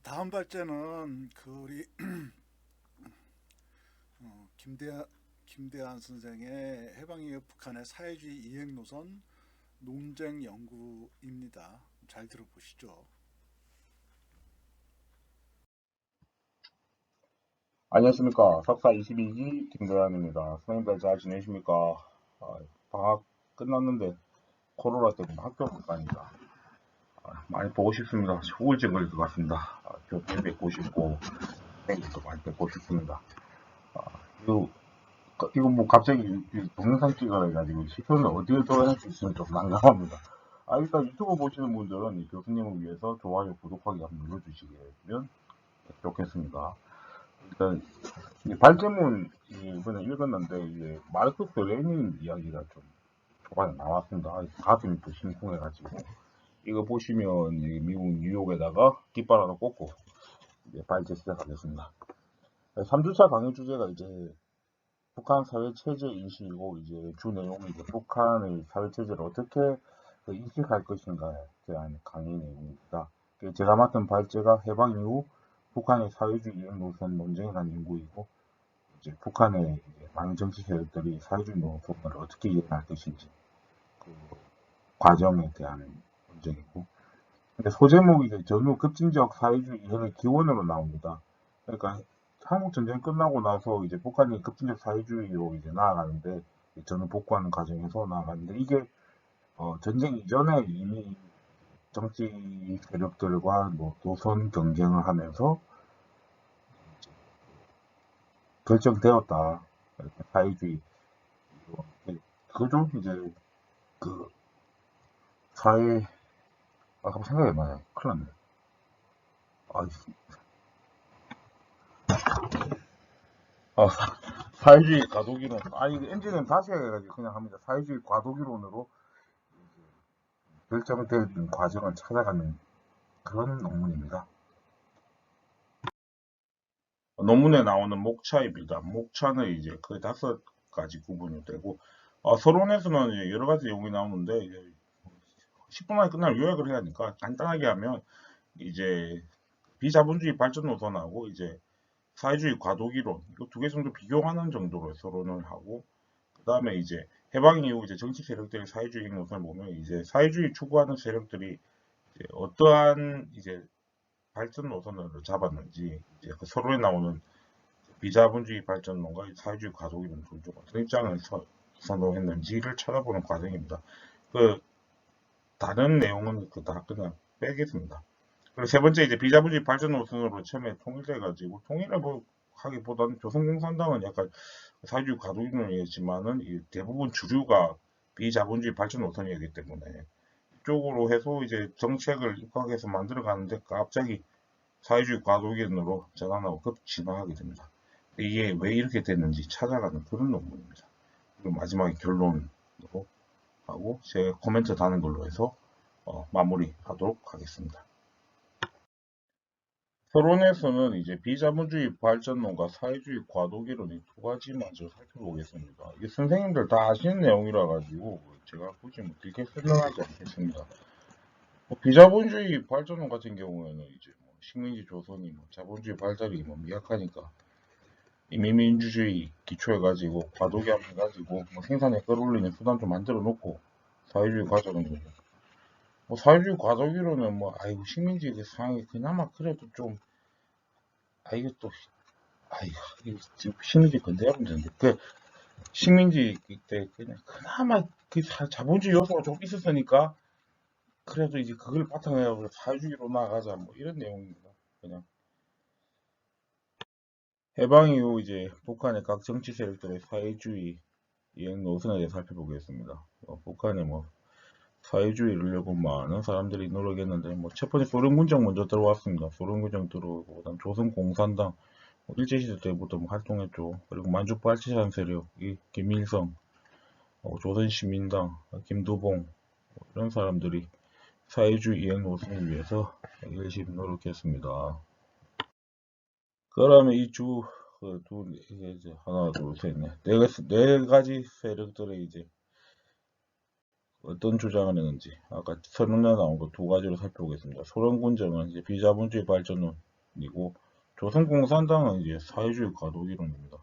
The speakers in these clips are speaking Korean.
다음 발제는 그 우리 김대한 선생의 해방 이후 북한의 사회주의 이행 노선 논쟁 연구입니다. 잘 들어보시죠. 안녕하십니까. 석사 22기 김도현입니다. 선생님들 잘 지내십니까? 아, 방학 끝났는데 코로나 때문에 학교 못 가니까 많이 보고 싶습니다. 우울증 걸릴 것 같습니다. 교수님 뵙고 싶고 선생님들도 많이 뵙고 싶습니다. 아, 이거, 이거 뭐 갑자기 동영상 찍어야 해가지고 시선을 어디에 돌아갈 수 있으면 좀 난감합니다. 일단 유튜브 보시는 분들은 이 교수님을 위해서 좋아요, 구독하기 한번 눌러주시면 좋겠습니다. 일단 이 발제문 이번에 읽었는데 이게 마르크스 레닌 이야기가 좀 초반에 나왔습니다. 가슴이 또 심쿵해가지고 이거 보시면 미국 뉴욕에다가 깃발 하나 꽂고 이제 발제 시작하겠습니다. 3주차 강의 주제가 이제 북한 사회 체제 인식이고 이제 주 내용이 이제 북한의 사회 체제를 어떻게 인식할 것인가에 대한 강의 내용입니다. 제가 맡은 발제가 해방 이후 북한의 사회주의 이행 노선 논쟁에 관한 연구이고 이제 북한의 이제 많은 정치 세력들이 사회주의 노선을 어떻게 이해할 것인지 그 과정에 대한 논쟁이고, 근데 소제목이 이제 전후 급진적 사회주의 이행의 기원으로 나옵니다. 그러니까 한국 전쟁 끝나고 나서 이제 북한이 급진적 사회주의로 이제 나아가는데 전후 복구하는 과정에서 나아가는데 이게 전쟁 이전에 이미 정치 세력들과 뭐 노선 경쟁을 하면서 결정되었다. 사회주의 그죠? 이제 그 사회 갑자기 생각이 안 나네. 큰일 났네. 아, 아, 사회주의 과도기론. 이거 엔진은 다시 해가지고 그냥 합니다. 사회주의 과도기론으로 결정된 과정을 찾아가는 그런 논문입니다. 논문에 나오는 목차입니다. 목차는 이제 그 5가지 구분이 되고, 서론에서는 이제 여러 가지 내용이 나오는데, 이제 10분 안에 끝날 요약을 해야 하니까 간단하게 하면, 이제 비자본주의 발전 노선하고 이제 사회주의 과도기론, 이거 2개 정도 비교하는 정도로 서론을 하고, 그 다음에 이제 해방 이후 이제 정치 세력들의 사회주의 노선을 보면 이제 사회주의 추구하는 세력들이 이제 어떠한 이제 발전 노선을 잡았는지, 이제 그 서론에 나오는 비자본주의 발전론과 사회주의 과도기론 둘 중 어떤 입장을 선호했는지를 찾아보는 과정입니다. 그 다른 내용은 다 그냥 빼겠습니다. 그리고 세 번째 이제 비자본주의 발전 노선으로 처음에 통일돼가지고 통일을 뭐 하기보다는 조선공산당은 약간 사회주의 과도기론이었지만은 대부분 주류가 비자본주의 발전 노선이었기 때문에 이쪽으로 해서 이제 정책을 입각해서 만들어 가는데 갑자기 사회주의 과도기론으로 전환하고 급 진화하게 됩니다. 이게 왜 이렇게 됐는지 찾아가는 그런 논문입니다. 그리고 마지막에 결론으로 하고 제 코멘트 다는 걸로 해서 마무리하도록 하겠습니다. 서론에서는 이제 비자본주의 발전론과 사회주의 과도기론 이 2가지 먼저 살펴보겠습니다. 이게 선생님들 다 아시는 내용이라 가지고 제가 굳이 뭐 길게 설명하지 않겠습니다. 비자본주의 발전론 같은 경우에는 이제 뭐 식민지 조선이 뭐 자본주의 발달이 뭐 미약하니까 이민주주의 기초해가지고 과도기함 해가지고 뭐 생산에 끌어올리는 수단 좀 만들어 놓고 사회주의 과정은 뭐 사회주의 과도기로는 뭐 아이고 식민지 그 상황이 그나마 그래도 좀 이게 또 이게 지금 식민지 건드려보면 되는데 그 식민지 때 그냥 그나마 그 자본주의 요소가 좀 있었으니까 그래도 이제 그걸 바탕으로 해서 사회주의로 나아가자 뭐 이런 내용입니다. 그냥 해방 이후 이제 북한의 각 정치 세력들의 사회주의 이행 노선에 대해 살펴보겠습니다. 북한에 뭐 사회주의를 이루려고 많은 사람들이 노력했는데 뭐 첫 번째 소련군정 먼저 들어왔습니다. 소련군정 들어오고 그다음 조선공산당 일제시대 때부터 뭐 활동했죠. 그리고 만주발치산 세력이 김일성, 조선시민당, 김두봉 이런 사람들이 사회주의 이행 노선을 위해서 열심히 노력했습니다. 그러면 이제 하나, 둘, 셋, 넷, 네 가지 세력들의 이제 어떤 주장을 했는지 아까 설명에 나온 거 2가지로 살펴보겠습니다. 소련군정은 이제 비자본주의 발전론 이고 조선공산당은 이제 사회주의 과도기론입니다.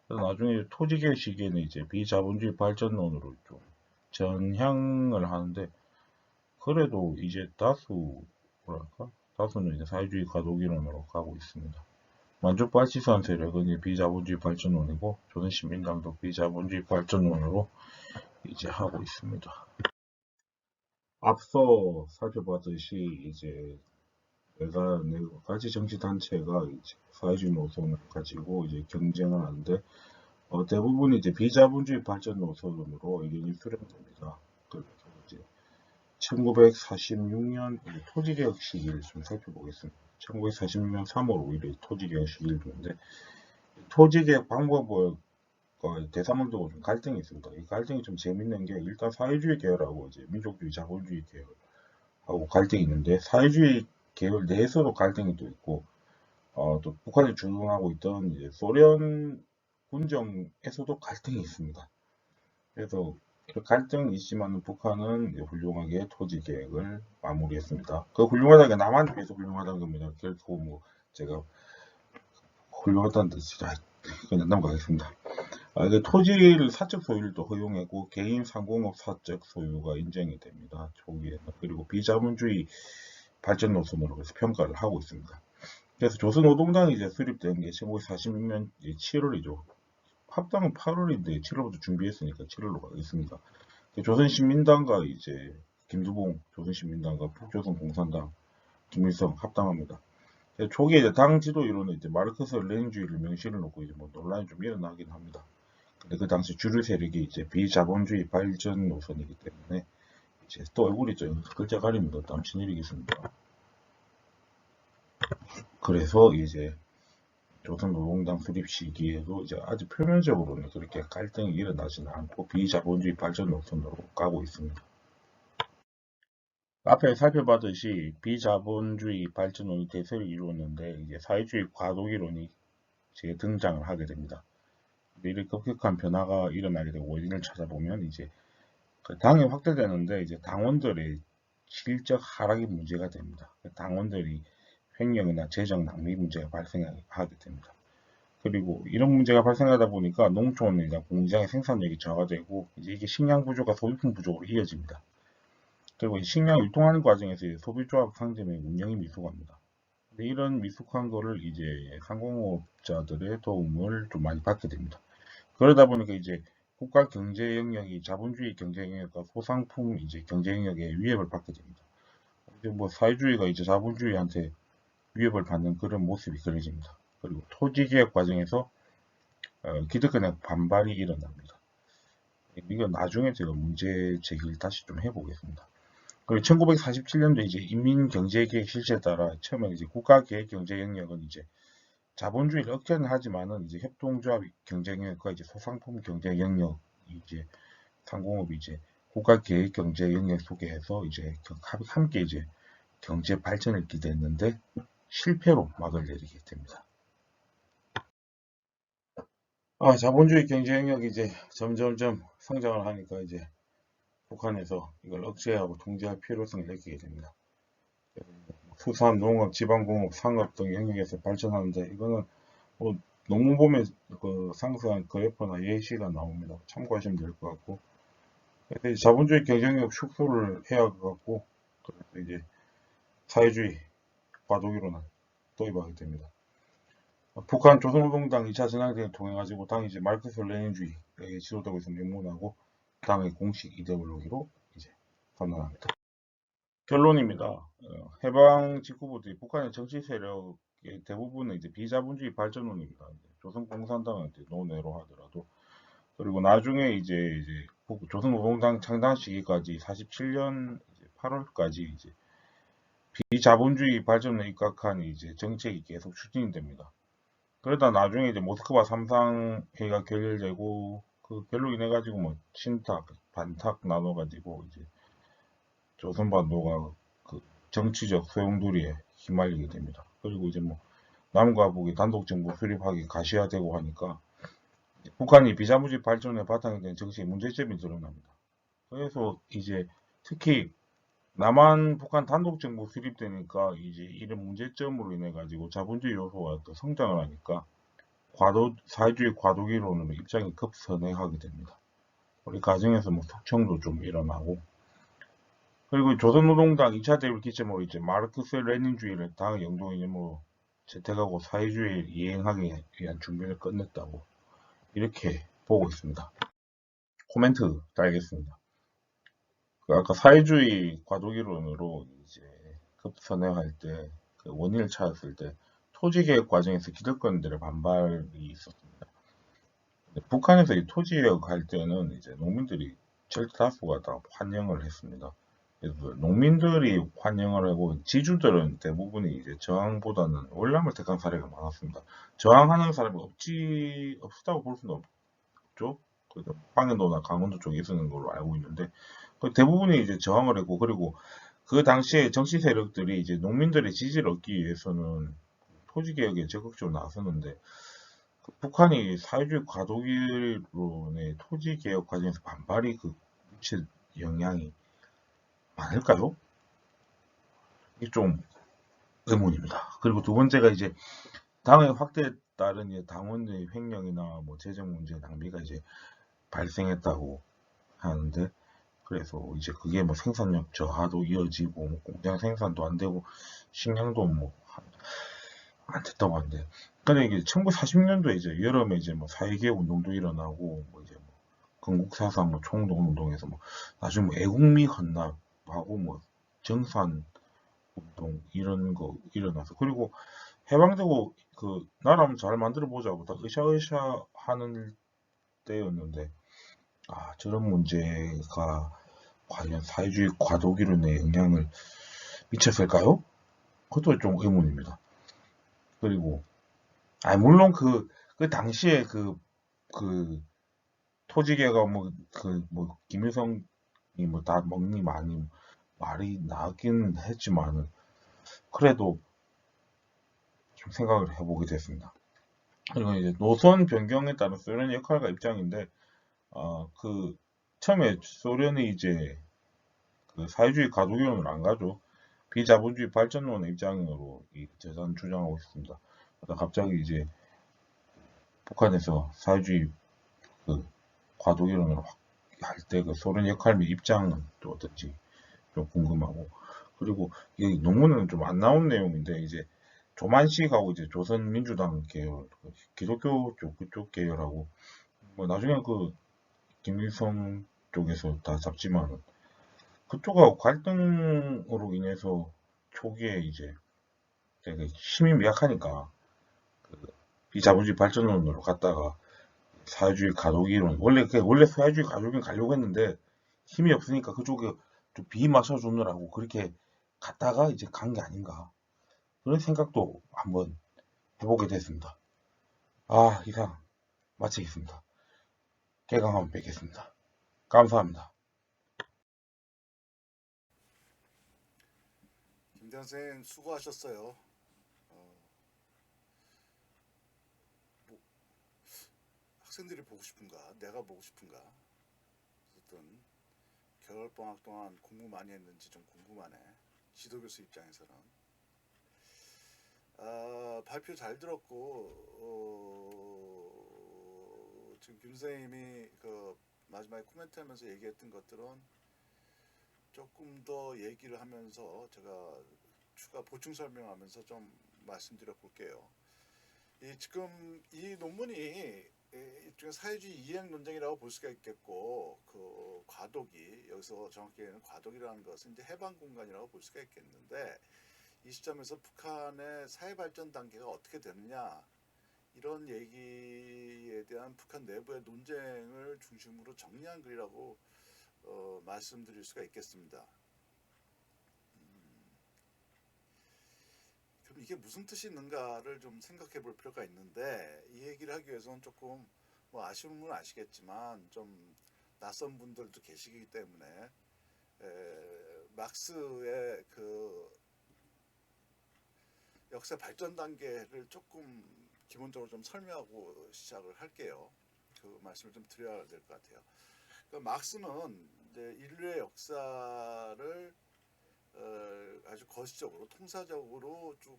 그래서 나중에 토지개혁 시기에는 이제 비자본주의 발전론으로 좀 전향을 하는데 그래도 이제 다수는 이제 사회주의 과도기론으로 가고 있습니다. 만주파시스한 세력은 이제 비자본주의 발전론이고 조선시민당도 비자본주의 발전론으로 이제 하고 있습니다. 앞서 살펴봤듯이 이제 네 가지 정치 단체가 이제 사회주의 노선을 가지고 이제 경쟁을 하는데 대부분 이제 비자본주의 발전 노선으로 의견이 수렴됩니다. 그래서 이제 1946년 토지개혁 시기를 좀 살펴보겠습니다. 1946년 3월 5일에 토지개혁 시기를 보는데 토지개혁 방법과 대상을 두고 좀 갈등이 있습니다. 이 갈등이 좀 재밌는 게 일단 사회주의 계열하고 이제 민족주의 자본주의 계열하고 갈등이 있는데 사회주의 계열 내에서도 갈등이 또 있고 또 북한이 주둔하고 있던 이제 소련 군정에서도 갈등이 있습니다. 그래서 그 갈등이 있지만 북한은 훌륭하게 토지 계획을 마무리했습니다. 그 훌륭하다는 게 남한에 비해서 훌륭하다는 겁니다. 결코 뭐 제가 훌륭하다는 뜻이 그냥 넘어가겠습니다. 토지를 사적 소유를 또 허용했고 개인 상공업 사적 소유가 인정이 됩니다. 초기에는. 그리고 비자본주의 발전 노선으로 그래서 평가를 하고 있습니다. 그래서 조선노동당이 이제 수립된 게 1946년 7월이죠. 합당은 8월인데 7월부터 준비했으니까 7월로 가겠습니다. 조선신민당과 이제 김두봉 조선신민당과 북조선공산당 김일성 합당합니다. 초기에 이제 당 지도 이론은 이제 마르크스 레닌주의를 명시를 놓고 이제 뭐 논란이 좀 일어나긴 합니다. 근데 그 당시 주류 세력이 이제 비자본주의 발전 노선이기 때문에 이제 또 얼굴이 좀 글자 가립니다. 땀 친일이겠습니다. 그래서 이제 조선노동당 수립 시기에도 이제 아주 표면적으로는 그렇게 갈등이 일어나지는 않고 비자본주의 발전 노선으로 가고 있습니다. 앞에 살펴봤듯이 비자본주의 발전론이 대세를 이루었는데 이제 사회주의 과도기론이 이제 등장을 하게 됩니다. 이렇게 급격한 변화가 일어나게 되고 원인을 찾아보면 이제 그 당이 확대되는데 이제 당원들의 실적 하락이 문제가 됩니다. 당원들이 횡령이나 재정 낭비 문제가 발생하게 됩니다. 그리고 이런 문제가 발생하다 보니까 농촌이나 공장의 생산력이 저하되고 이제 이게 식량 부족과 소비품 부족으로 이어집니다. 그리고 식량 유통하는 과정에서 소비조합 상점의 운영이 미숙합니다. 이런 미숙한 거를 이제 상공업자들의 도움을 좀 많이 받게 됩니다. 그러다 보니까 이제 국가 경제 영역이 자본주의 경제 영역과 소상품 이제 경제 영역에 위협을 받게 됩니다. 이제 뭐 사회주의가 이제 자본주의한테 위협을 받는 그런 모습이 그려집니다. 그리고 토지개혁 과정에서 기득권의 반발이 일어납니다. 이거 나중에 제가 문제 제기를 다시 좀 해보겠습니다. 그리고 1947년도 이제 인민경제계획 실시에 따라 처음에 이제 국가계획 경제 영역은 이제 자본주의를 억제는 하지만은 이제 협동조합 경제 영역과 이제 소상품 경제 영역 이제 상공업이 이제 국가계획 경제 영역 속에서 이제 함께 이제 경제 발전을 기대했는데 실패로 막을 내리게 됩니다. 자본주의 경제 영역이 이제 점점점 성장을 하니까 이제 북한에서 이걸 억제하고 통제할 필요성을 느끼게 됩니다. 수산, 농업, 지방공업, 상업 등 영역에서 발전하는데 이거는 뭐 농무범에 그 상세한 그래프나 예시가 나옵니다. 참고하시면 될 것 같고 그래서 자본주의 경쟁력 축소를 해야 할 것 같고 그래서 이제 사회주의 과도기론을 도입하게 됩니다. 북한 조선노동당 2차 전당대회를 통해 가지고 당이 이제 마르크스 레닌주의에 지도되고 있음을 명문하고 당의 공식 이데올로기로 이제 선언합니다. 결론입니다. 해방 직후부터 북한의 정치 세력의 대부분은 이제 비자본주의 발전론입니다. 조선공산당은 이제 논외로 하더라도 그리고 나중에 이제 조선노동당 창당 시기까지 47년 8월까지 이제 비자본주의 발전에 입각한 이제 정책이 계속 추진이 됩니다. 그러다 나중에 이제 모스크바 3상 회의가 결렬되고 그 결로 인해 가지고 뭐 친탁, 반탁 나눠가지고 이제 조선반도가 그 정치적 소용돌이에 휘말리게 됩니다. 그리고 이제 뭐 남과 북이 단독 정부 수립하기 가시화되고 하니까 북한이 비자본주의 발전에 바탕이 된 정치의 문제점이 드러납니다. 그래서 이제 특히 남한 북한 단독 정부 수립되니까 이제 이런 문제점으로 인해 가지고 자본주의 요소가 또 성장을 하니까 사회주의 과도기론으로 입장이 급선회하게 됩니다. 우리 가정에서 뭐 숙청도 좀 일어나고, 그리고 조선노동당 2차 대립을 기점으로 이제 마르크스 레닌주의를 당 영도 이념으로 채택하고 사회주의를 이행하기 위한 준비를 끝냈다고 이렇게 보고 있습니다. 코멘트 달겠습니다. 아까 사회주의 과도기론으로 이제 급선회할 때 그 원인을 찾았을 때 토지개혁 과정에서 기득권들의 반발이 있었습니다. 북한에서 이 토지개혁 할 때는 이제 농민들이 절다수가 다 환영을 했습니다. 그래서 농민들이 환영을 하고 지주들은 대부분이 이제 저항보다는 월남을 택한 사례가 많았습니다. 저항하는 사람이 없다고 볼 수는 없죠. 황해도나 강원도 쪽에 있었는 걸로 알고 있는데 대부분이 이제 저항을 했고, 그리고 그 당시에 정치 세력들이 이제 농민들의 지지를 얻기 위해서는 토지 개혁에 적극적으로 나섰는데 북한이 사회주의 과도기론의 토지 개혁 과정에서 반발이 미칠 영향이 많을까요? 이게 좀 의문입니다. 그리고 두 번째가 이제 당의 확대에 따른 이제 당원의 횡령이나 뭐 재정 문제 낭비가 이제 발생했다고 하는데, 그래서 이제 그게 뭐 생산력 저하도 이어지고 뭐 공장 생산도 안 되고 식량도 뭐 안 됐다고 하는데, 근데 이게 1940년도에 이제 여름에 이제 뭐 사회개혁 운동도 일어나고 뭐 이제 뭐 건국 사상 뭐 총동 운동에서 뭐 나중에 뭐 애국미 헌납하고 뭐 정산 운동 이런 거 일어나서, 그리고 해방되고 그 나라 한번 잘 만들어 보자고 다 으쌰으쌰 하는 때였는데, 저런 문제가 과연 사회주의 과도기론에 영향을 미쳤을까요? 그것도 좀 의문입니다. 그리고 물론 그 당시에 그 토지개가 김일성이 뭐 다 먹니 많이 말이 나긴 했지만은 그래도 좀 생각을 해보게 됐습니다. 그리고 이제 노선 변경에 따른 소련의 역할과 입장인데, 그 처음에 소련이 이제 그 사회주의 가도기론을 안 가죠. 비자본주의 발전론의 입장으로 이 재산 주장하고 있습니다. 갑자기 이제 북한에서 사회주의 그 과도기론을 할 때 그 소련 역할 및 입장은 또 어떨지 좀 궁금하고, 그리고 이 논문은 좀 안 나온 내용인데 이제 조만식하고 이제 조선민주당 계열, 기독교 쪽 그쪽 계열하고 뭐 나중에 그 김일성 쪽에서 다 잡지만 그쪽하고 갈등으로 인해서 초기에 이제 되게 힘이 약하니까 그 비자본주의 발전론으로 갔다가 사회주의 가독이론, 원래 사회주의 가독이론 가려고 했는데 힘이 없으니까 그쪽에 좀 비 맞춰주느라고 그렇게 갔다가 이제 간 게 아닌가, 그런 생각도 한번 해보게 됐습니다. 이상 마치겠습니다. 개강하면 뵙겠습니다. 감사합니다. 김대현 선생님 수고하셨어요. 뭐, 학생들이 보고 싶은가? 내가 보고 싶은가? 어쨌든 겨울방학 동안 공부 많이 했는지 좀 궁금하네. 지도교수 입장에서는. 발표 잘 들었고, 지금 김 선생님이 그 마지막에 코멘트 하면서 얘기했던 것들은 조금 더 얘기를 하면서 제가 추가 보충 설명하면서 좀 말씀드려 볼게요. 지금 이 논문이 일종의 사회주의 이행 논쟁이라고 볼 수가 있겠고, 그 과도기, 여기서 정확히 얘기하는 과도기라는 것은 이제 해방 공간이라고 볼 수가 있겠는데, 이 시점에서 북한의 사회 발전 단계가 어떻게 되느냐, 이런 얘기에 대한 북한 내부의 논쟁을 중심으로 정리한 글이라고 말씀드릴 수가 있겠습니다. 그럼 이게 무슨 뜻이 있는가를 좀 생각해 볼 필요가 있는데, 이 얘기를 하기 위해서는 조금 뭐 아쉬운 건 아시겠지만 좀 낯선 분들도 계시기 때문에 막스의 그 역사 발전 단계를 조금 기본적으로 좀 설명하고 시작을 할게요. 그 말씀을 좀 드려야 될 것 같아요. 그러니까 막스는 이제 인류의 역사를 아주 거시적으로 통사적으로 쭉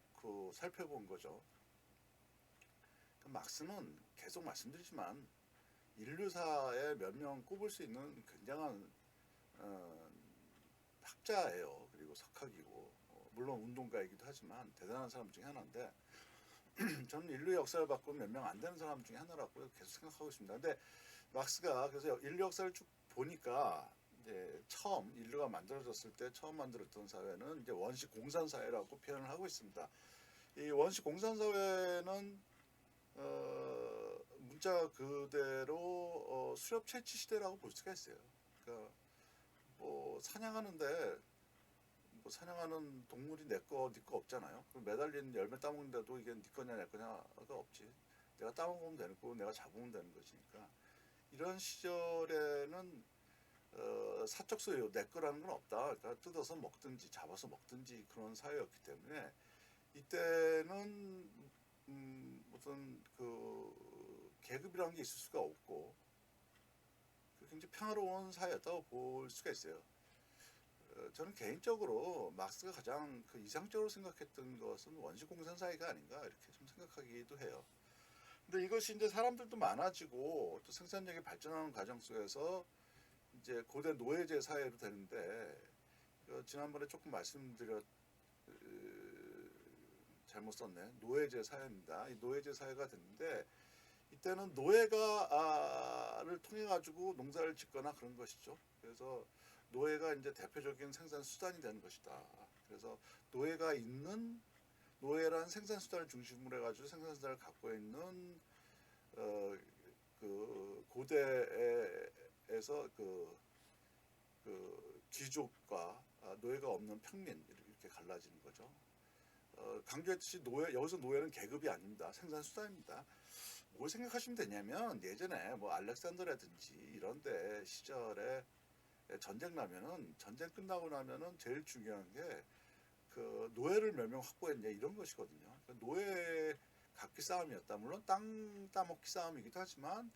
살펴본 거죠. 막스는 계속 말씀드리지만 인류사에 몇 명 꼽을 수 있는 굉장한 학자예요. 그리고 석학이고 물론 운동가이기도 하지만 대단한 사람 중에 하나인데 저는 인류 역사를 바꾸면 몇 명 안 되는 사람 중에 하나라고 계속 생각하고 있습니다. 근데 막스가 그래서 인류 역사를 쭉 보니까 이제 처음 인류가 만들어졌을 때 처음 만들었던 사회는 이제 원시 공산 사회라고 표현을 하고 있습니다. 이 원시 공산 사회는 문자 그대로 수렵 채취 시대라고 볼 수가 있어요. 그러니까 뭐 사냥하는데 뭐 사냥하는 동물이 내 거, 네 거 없잖아요. 매달린 열매 따먹는데도 이게 네 거냐 내 거냐가 없지. 내가 따먹으면 되는 거고 내가 잡으면 되는 것이니까. 이런 시절에는 사적 소유 내 거라는 건 없다. 그러니까 뜯어서 먹든지 잡아서 먹든지 그런 사회였기 때문에 이때는 무슨 그 계급이라는 게 있을 수가 없고 굉장히 평화로운 사회였다고 볼 수가 있어요. 저는 개인적으로 막스가 가장 그 이상적으로 생각했던 것은 원시 공산 사회가 아닌가 이렇게 좀 생각하기도 해요. 근데 이것이 이제 사람들도 많아지고 또 생산력이 발전하는 과정 속에서 이제 고대 노예제 사회로 되는데 지난번에 조금 말씀드렸 잘못 썼네. 노예제 사회입니다. 이 노예제 사회가 됐는데 이때는 노예가를 통해 가지고 농사를 짓거나 그런 것이죠. 그래서 노예가 이제 대표적인 생산 수단이 되는 것이다. 그래서 노예가 있는 노예라는 생산 수단을 중심으로 해가지고 생산 수단을 갖고 있는 그 고대에서 그 귀족과 노예가 없는 평민 이렇게 갈라지는 거죠. 강조했듯이 여기서 노예는 계급이 아닙니다. 생산 수단입니다. 뭘 생각하시면 되냐면 예전에 뭐 알렉산더라든지 이런데 시절에 전쟁 끝나고 나면은 제일 중요한 게 그 노예를 몇 명 확보했냐 이런 것이거든요. 그러니까 노예 갖기 싸움이었다. 물론 땅 따먹기 싸움이기도 하지만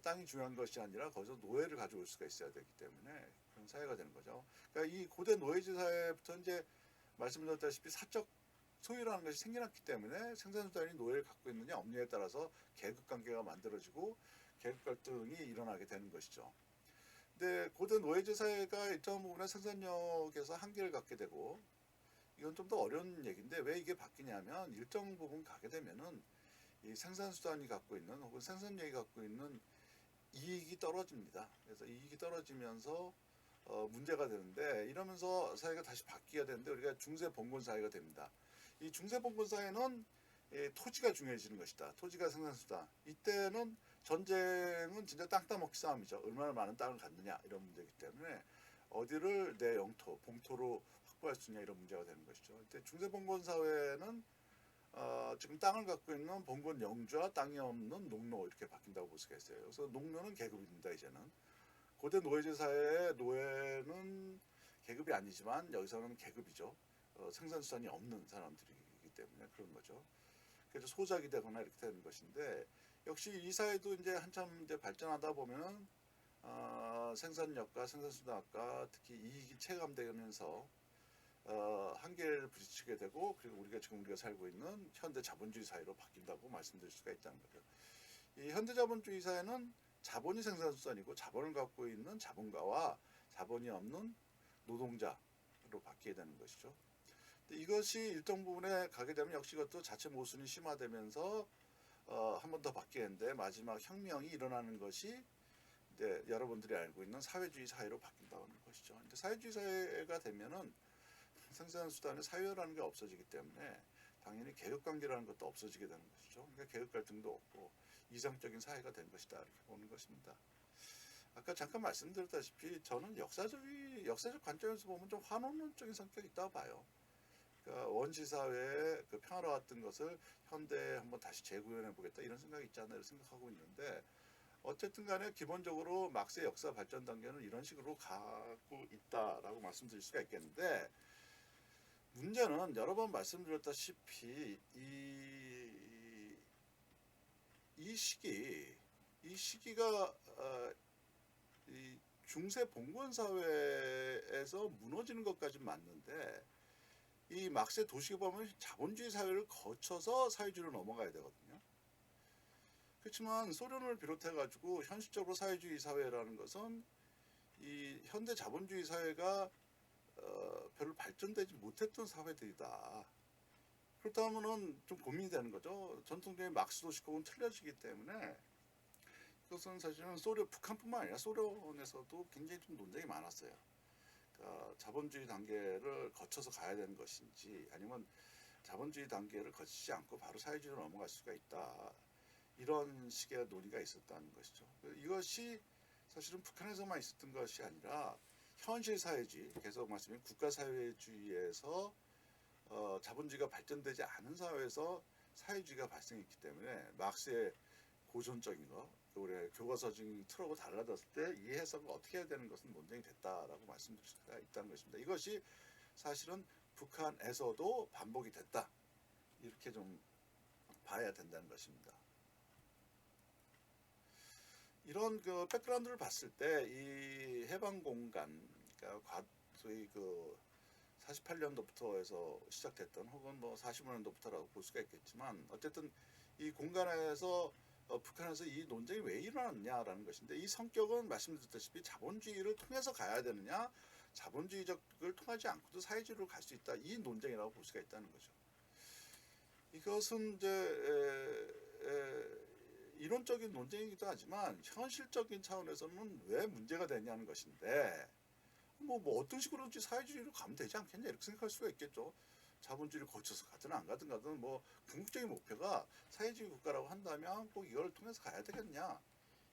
땅이 중요한 것이 아니라 거기서 노예를 가져올 수가 있어야 되기 때문에 그런 사회가 되는 거죠. 그러니까 이 고대 노예제 사회부터 이제 말씀드렸다시피 사적 소유라는 것이 생겨났기 때문에 생산수단이 노예를 갖고 있느냐 없느냐에 따라서 계급 관계가 만들어지고 계급 갈등이 일어나게 되는 것이죠. 근데 고대 노예제 사회가 일정 부분의 생산력에서 한계를 갖게 되고 이건 좀 더 어려운 얘기인데 왜 이게 바뀌냐면 일정 부분 가게 되면은 이 생산수단이 갖고 있는 혹은 생산력이 갖고 있는 이익이 떨어집니다. 그래서 이익이 떨어지면서 문제가 되는데 이러면서 사회가 다시 바뀌게 되는데 우리가 중세 봉건 사회가 됩니다. 이 중세 봉건 사회는 토지가 중요해지는 것이다. 토지가 생산수단. 이때는 전쟁은 진짜 땅 따먹기 싸움이죠. 얼마나 많은 땅을 갖느냐 이런 문제이기 때문에 어디를 내 영토, 봉토로 확보할 수 있냐 이런 문제가 되는 것이죠. 이때 중세 봉건 사회는 지금 땅을 갖고 있는 봉건 영주와 땅이 없는 농노 이렇게 바뀐다고 볼 수가 있어요. 그래서 농노는 계급입니다. 이제는 고대 노예제 사회의 노예는 계급이 아니지만 여기서는 계급이죠. 생산수단이 없는 사람들이기 때문에 그런 거죠. 그래서 소작이 되거나 이렇게 되는 것인데 역시 이 사회도 이제 한참 이제 발전하다 보면은 생산력과 생산수단과 특히 이익이 체감되면서 한계를 부딪히게 되고 그리고 우리가 살고 있는 현대 자본주의 사회로 바뀐다고 말씀드릴 수가 있다는 거죠. 이 현대 자본주의 사회는 자본이 생산수단이고 자본을 갖고 있는 자본가와 자본이 없는 노동자로 바뀌게 되는 것이죠. 이것이 일정 부분에 가게 되면 역시 그것도 자체 모순이 심화되면서 한 번 더 바뀌는데 마지막 혁명이 일어나는 것이 이제 여러분들이 알고 있는 사회주의 사회로 바뀐다는 것이죠. 이제 사회주의 사회가 되면은 생산수단의 사유라는 게 없어지기 때문에 당연히 계급관계라는 것도 없어지게 되는 것이죠. 그러니까 계급 갈등도 없고 이상적인 사회가 된 것이다 이렇게 보는 것입니다. 아까 잠깐 말씀드렸다시피 저는 역사적 관점에서 보면 좀 환원론적인 성격이 있다고 봐요. 그러니까 원시 사회의 그 평화로웠던 것을 현대에 한번 다시 재구현해 보겠다 이런 생각이 있지 않나 생각하고 있는데 어쨌든 간에 기본적으로 막스의 역사 발전 단계는 이런 식으로 가고 있다라고 말씀드릴 수가 있겠는데 문제는 여러 번 말씀드렸다시피 이 시기가 이 중세 봉건 사회에서 무너지는 것까지 맞는데 이 막세 도시에 보면 자본주의 사회를 거쳐서 사회주의로 넘어가야 되거든요. 그렇지만 소련을 비롯해 가지고 현실적으로 사회주의 사회라는 것은 이 현대 자본주의 사회가 별로 발전되지 못했던 사회들이다. 그렇다면은 좀 고민이 되는 거죠. 전통적인 막스 도시법은 틀려지기 때문에 그것은 사실은 북한뿐만 아니라 소련에서도 굉장히 좀 논쟁이 많았어요. 그러니까 자본주의 단계를 거쳐서 가야 되는 것인지 아니면 자본주의 단계를 거치지 않고 바로 사회주의로 넘어갈 수가 있다. 이런 식의 논의가 있었다는 것이죠. 이것이 사실은 북한에서만 있었던 것이 아니라 현실 사회주의, 계속 말씀드린 국가사회주의에서 자본주의가 발전되지 않은 사회에서 사회주의가 발생했기 때문에 막스의 고전적인 거, 우리 교과서적인 틀하고 달라졌을 때 이 해석을 어떻게 해야 되는 것은 논쟁이 됐다라고 말씀드릴 수가 있다는 것입니다. 이것이 사실은 북한에서도 반복이 됐다. 이렇게 좀 봐야 된다는 것입니다. 이런 그 백그라운드를 봤을 때 이 해방 공간, 그러니까 소위 그 48년도부터 해서 시작됐던 혹은 뭐 45년도부터라고 볼 수가 있겠지만 어쨌든 이 공간에서 북한에서 이 논쟁이 왜 일어났냐라는 것인데 이 성격은 말씀드렸다시피 자본주의를 통해서 가야 되느냐 자본주의적을 통하지 않고도 사회주의로 갈 수 있다 이 논쟁이라고 볼 수가 있다는 거죠. 이것은 이제 이론적인 논쟁이기도 하지만 현실적인 차원에서는 왜 문제가 되냐는 것인데 뭐 어떤 식으로든지 사회주의로 가면 되지 않겠냐 이렇게 생각할 수가 있겠죠. 자본주의를 거쳐서 가든 안 가든 뭐 궁극적인 목표가 사회주의 국가라고 한다면 꼭 이걸 통해서 가야 되겠냐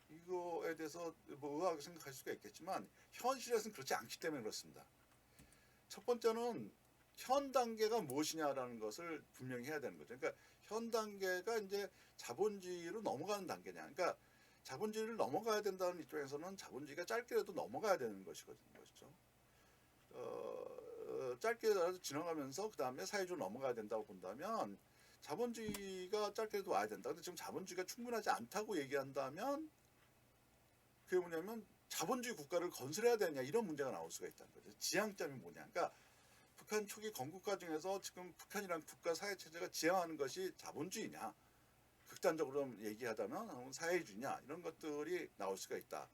이거에 대해서 뭐 의아하게 생각할 수가 있겠지만 현실에서는 그렇지 않기 때문에 그렇습니다. 첫 번째는 현 단계가 무엇이냐라는 것을 분명히 해야 되는 거죠. 그러니까 현 단계가 이제 자본주의로 넘어가는 단계냐. 그러니까 자본주의를 넘어가야 된다는 입장에서는 자본주의가 짧게라도 넘어가야 되는 것이거든요. 짧게라도 지나가면서 그 다음에 사회주의로 넘어가야 된다고 본다면 자본주의가 짧게라도 와야 된다. 근데 지금 자본주의가 충분하지 않다고 얘기한다면 그게 뭐냐면 자본주의 국가를 건설해야 되냐 이런 문제가 나올 수가 있다는 거죠. 지향점이 뭐냐. 그러니까 북한 초기 건국과 중에서 지금 북한이란 국가 사회 체제가 지향하는 것이 자본주의냐 극단적으로 얘기하자면 사회주의냐 이런 것들이 나올 수가 있다.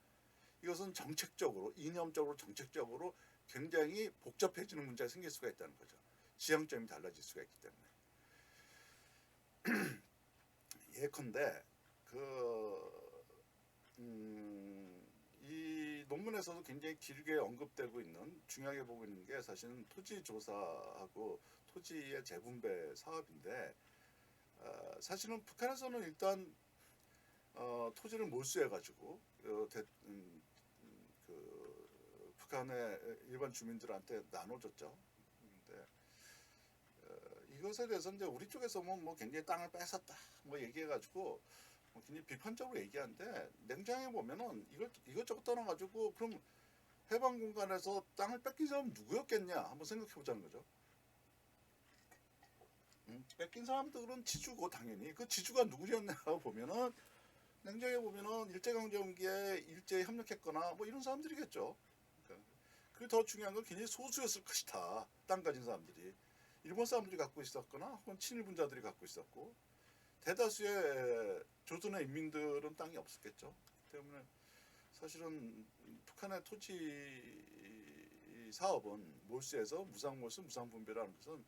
이것은 정책적으로 이념적으로 정책적으로 굉장히 복잡해지는 문제가 생길 수가 있다는 거죠. 지향점이 달라질 수가 있기 때문에 예컨대 이 논문에서도 굉장히 길게 언급되고 있는 중요하게 보고 있는 게 사실은 토지 조사하고 토지의 재분배 사업인데 사실은 북한에서는 일단 토지를 몰수해가지고 북한의 일반 주민들한테 나눠줬죠. 근데 이것에 대해서 이제 우리 쪽에서 뭐 굉장히 땅을 뺏었다 뭐 얘기해가지고 굉장히 비판적으로 얘기하는데 냉정해 보면은 이것저것 떠나가지고 그럼 해방 공간에서 땅을 뺏긴 사람은 누구였겠냐 한번 생각해 보자는 거죠. 뺏긴 사람들은 지주고 당연히 그 지주가 누구였냐고 보면은 냉정해 보면은 일제강점기에 일제에 협력했거나 뭐 이런 사람들이겠죠. 그리고 더 중요한 건 굉장히 소수였을 것이다. 땅 가진 사람들이 일본 사람들이 갖고 있었거나 혹은 친일분자들이 갖고 있었고 대다수의 조선의 인민들은 땅이 없었겠죠. 때문에 사실은 북한의 토지 사업은 몰수에서 무상몰수, 무상분배라는 것은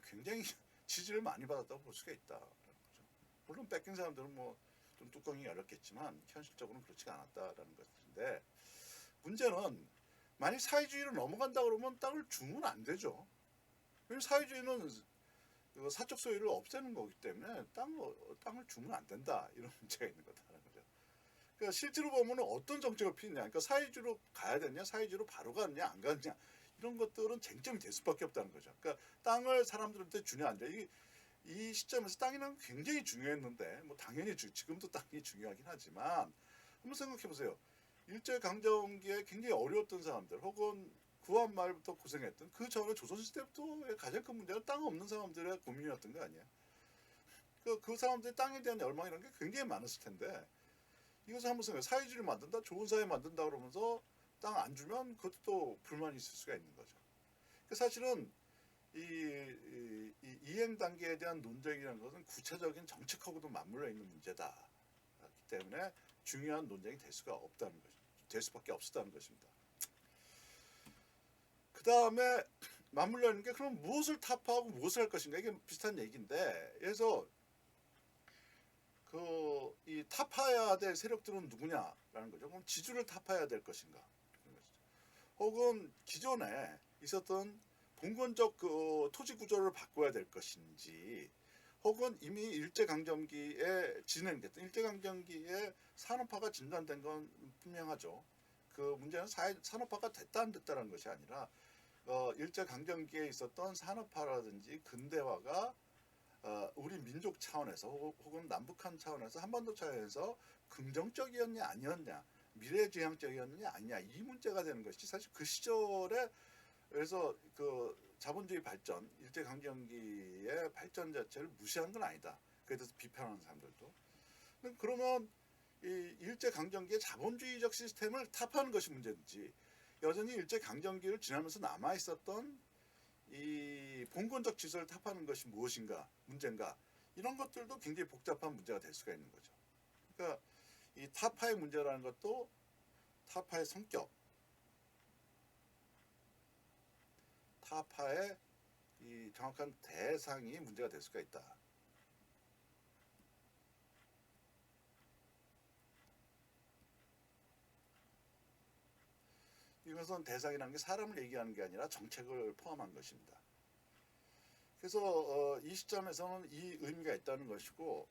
굉장히 지지를 많이 받았다고 볼 수가 있다. 물론 뺏긴 사람들은 뭐 좀 뚜껑이 열렸겠지만 현실적으로는 그렇지가 않았다라는 것인데 문제는 만약 사회주의로 넘어간다 그러면 땅을 주면 안 되죠. 왜냐하면 사회주의는 사적 소유를 없애는 거기 때문에 땅을 주면 안 된다 이런 문제가 있는 거다라는 거죠. 그러니까 실제로 보면 어떤 정책을 피느냐, 그러니까 사회주의로 가야 되냐, 사회주의로 바로 가느냐, 안 가느냐 이런 것들은 쟁점이 될 수밖에 없다는 거죠. 그러니까 땅을 사람들한테 주냐 안 주냐 이 시점에서 땅이란 굉장히 중요했는데 뭐 당연히 지금도 땅이 중요하긴 하지만 한번 생각해 보세요. 일제강점기에 굉장히 어려웠던 사람들 혹은 구한 말부터 고생했던 그 전에 조선시대 때부터 가장 큰 문제는 땅 없는 사람들의 고민이었던 거 아니에요. 그 사람들의 땅에 대한 열망이라는 게 굉장히 많았을 텐데 이것을 한번 생각해요. 사회주의를 만든다, 좋은 사회 만든다 그러면서 땅 안 주면 그것도 또 불만이 있을 수가 있는 거죠. 사실은 이 이행 단계에 대한 논쟁이라는 것은 구체적인 정책하고도 맞물려 있는 문제다. 그렇기 때문에 중요한 논쟁이 될 수가 없다는 것입니다. 될 수밖에 없었다는 것입니다. 그 다음에 맞물려 있는 게 그럼 무엇을 타파하고 무엇을 할 것인가 이게 비슷한 얘기인데 그래서 이 타파해야 될 세력들은 누구냐라는 거죠. 그럼 지주를 타파해야 될 것인가? 혹은 기존에 있었던 봉건적 그 토지 구조를 바꿔야 될 것인지, 혹은 이미 일제강점기에 진행됐던 일제강점기에 산업화가 진단된 건 분명하죠. 그 문제는 산업화가 됐다 안 됐다는 것이 아니라 일제강점기에 있었던 산업화라든지 근대화가 우리 민족 차원에서 혹은 남북한 차원에서 한반도 차원에서 긍정적이었냐 아니었냐, 미래지향적이었느냐 아니냐 이 문제가 되는 것이 사실 그 시절에 그래서 그 자본주의 발전, 일제강점기의 발전 자체를 무시한 건 아니다. 그에 대해서 비판하는 사람들도. 그러면 이 일제강점기의 자본주의적 시스템을 타파하는 것이 문제인지 여전히 일제강점기를 지나면서 남아있었던 이 봉건적 질서를 타파하는 것이 무엇인가, 문제인가 이런 것들도 굉장히 복잡한 문제가 될 수가 있는 거죠. 그러니까 이 타파의 문제라는 것도 타파의 성격, 타파의 이 정확한 대상이 문제가 될 수가 있다. 이것은 대상이라는 게 사람을 얘기하는 게 아니라 정책을 포함한 것입니다. 그래서 이 시점에서는 이 의미가 있다는 것이고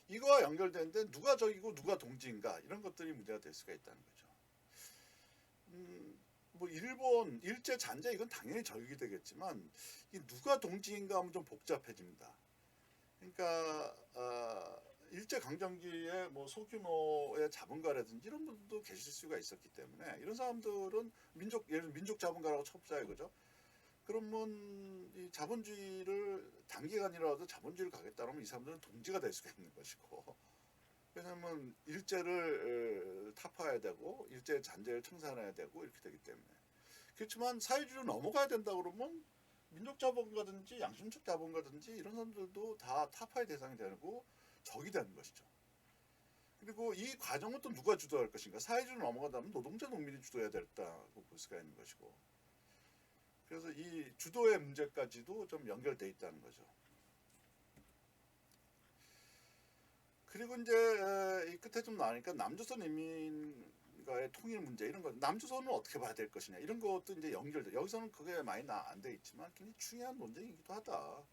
이거와 연결되는데 누가 적이고 누가 동지인가 이런 것들이 문제가 될 수가 있다는 거죠. 뭐 일본 일제 잔재 이건 당연히 적용이 되겠지만 이 누가 동지인가 하면 좀 복잡해집니다. 그러니까 일제 강점기에 뭐 소규모의 자본가라든지 이런 분들도 계실 수가 있었기 때문에 이런 사람들은 예를 들어 민족 자본가라고 쳐보자 이거죠. 그러면 이 자본주의를 단기간이라도 자본주의를 가겠다면 이 사람들은 동지가 될 수가 있는 것이고 왜냐하면 일제를 타파해야 되고 일제 잔재를 청산해야 되고 이렇게 되기 때문에 그렇지만 사회주의로 넘어가야 된다 그러면 민족 자본가든지 양심적 자본가든지 이런 사람들도 다 타파의 대상이 되고 적이 되는 것이죠. 그리고 이 과정은 또 누가 주도할 것인가? 사회주의로 넘어가다면 노동자 농민이 주도해야 된다고 볼 수가 있는 것이고 그래서 이 주도의 문제까지도 좀 연결돼 있다는 거죠. 그리고 이제 이 끝에 좀 나오니까 남조선 인민과의 통일 문제 이런 거 남조선은 어떻게 봐야 될 것이냐 이런 것도 이제 연결돼. 여기서는 그게 많이 안 돼 있지만 굉장히 중요한 논쟁이기도 하다.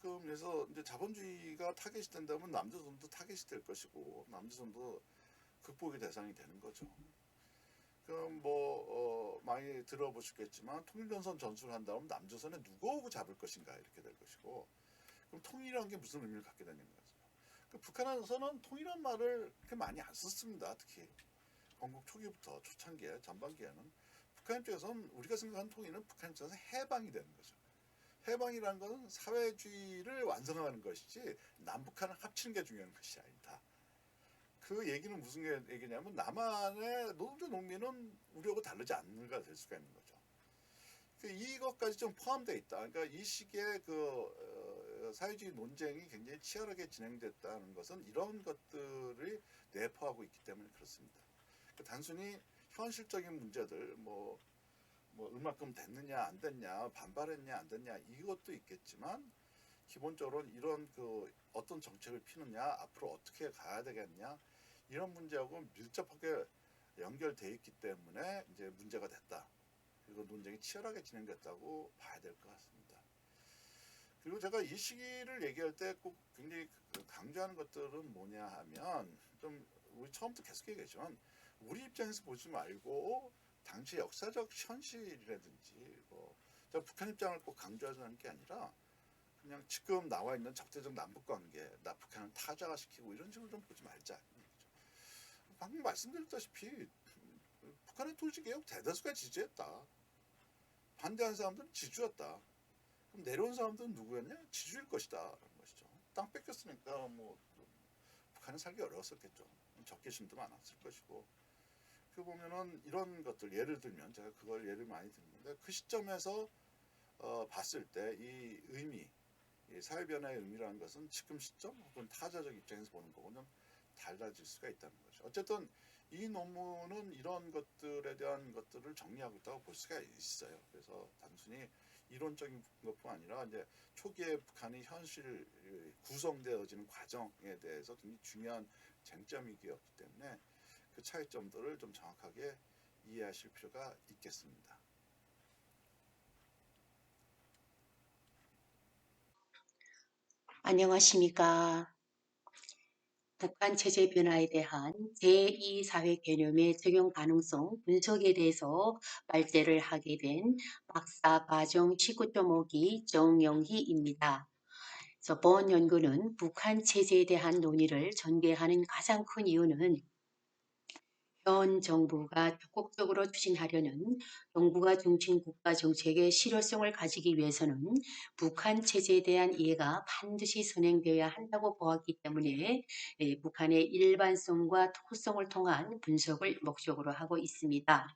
그래서 이제 자본주의가 타겟이 된다면 남조선도 타겟이 될 것이고 남조선도 극복의 대상이 되는 거죠. 그럼 뭐 많이 들어보셨겠지만 통일전선 전술을 한다면 남조선에 누구하고 잡을 것인가 이렇게 될 것이고 그럼 통일이라는 게 무슨 의미를 갖게 되는 거죠. 북한에서는 통일이라는 말을 그렇게 많이 안 썼습니다. 특히 건국 초기부터 초창기에 전반기에는 북한 입장에서는 우리가 생각하는 통일은 북한 입장에서 해방이 되는 거죠. 해방이라는 것은 사회주의를 완성하는 것이지 남북한을 합치는 게 중요한 것이 아니다. 그 얘기는 무슨 얘기냐면 남한의 노동자 농민은 우리하고 다르지 않는가 될 수가 있는 거죠. 이것까지 좀 포함되어 있다. 그러니까 이 시기에 그 사회주의 논쟁이 굉장히 치열하게 진행됐다는 것은 이런 것들이 내포하고 있기 때문에 그렇습니다. 단순히 현실적인 문제들 뭐 얼마큼 됐느냐 안 됐냐 반발했냐 안 됐냐 이것도 있겠지만 기본적으로 이런 그 어떤 정책을 피느냐 앞으로 어떻게 가야 되겠냐 이런 문제하고 밀접하게 연결돼 있기 때문에 이제 문제가 됐다. 그리고 논쟁이 치열하게 진행됐다고 봐야 될 것 같습니다. 그리고 제가 이 시기를 얘기할 때 꼭 굉장히 강조하는 것들은 뭐냐 하면 좀 우리 처음부터 계속 얘기했지만 우리 입장에서 보지 말고 당시 역사적 현실이라든지 뭐 제가 북한 입장을 꼭 강조하자는 게 아니라 그냥 지금 나와 있는 적대적 남북 관계, 북한을 타자화시키고 이런 식으로 좀 보지 말자. 방금 말씀드렸다시피 북한의 토지개혁 대다수가 지지했다. 반대한 사람들은 지주였다. 그럼 내려온 사람들은 누구였냐? 지주일 것이다. 라는 것이죠. 땅 뺏겼으니까 뭐 북한은 살기 어려웠었겠죠. 적개심도 많았을 것이고 그 보면은 이런 것들 예를 들면 제가 그걸 예를 많이 드는데 그 시점에서 봤을 때 이 의미, 이 사회 변화의 의미라는 것은 지금 시점 혹은 타자적 입장에서 보는 거고는 달라질 수가 있다는 거죠. 어쨌든 이 논문은 이런 것들에 대한 것들을 정리하고 있다고 볼 수가 있어요. 그래서 단순히 이론적인 것뿐 아니라 이제 초기에 북한이 현실 구성되어지는 과정에 대해서 굉장히 중요한 쟁점이었기 때문에 그 차이점들을 좀 정확하게 이해하실 필요가 있겠습니다. 안녕하십니까. 북한 체제 변화에 대한 제2사회 개념의 적용 가능성 분석에 대해서 발제를 하게 된 박사 과정 19.5기 정영희입니다. 본 연구는 북한 체제에 대한 논의를 전개하는 가장 큰 이유는 현 정부가 적극적으로 추진하려는 동북아 중심 국가 정책의 실효성을 가지기 위해서는 북한 체제에 대한 이해가 반드시 선행되어야 한다고 보았기 때문에 북한의 일반성과 특수성을 통한 분석을 목적으로 하고 있습니다.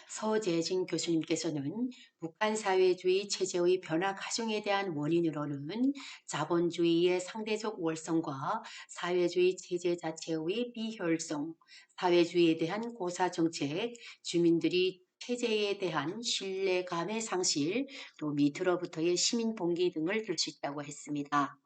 서재진 교수님께서는 북한 사회주의 체제의 변화 과정에 대한 원인으로는 자본주의의 상대적 우월성과 사회주의 체제 자체의 비효율성, 사회주의에 대한 고사정책, 주민들이 체제에 대한 신뢰감의 상실, 또 밑으로부터의 시민봉기 등을 들 수 있다고 했습니다.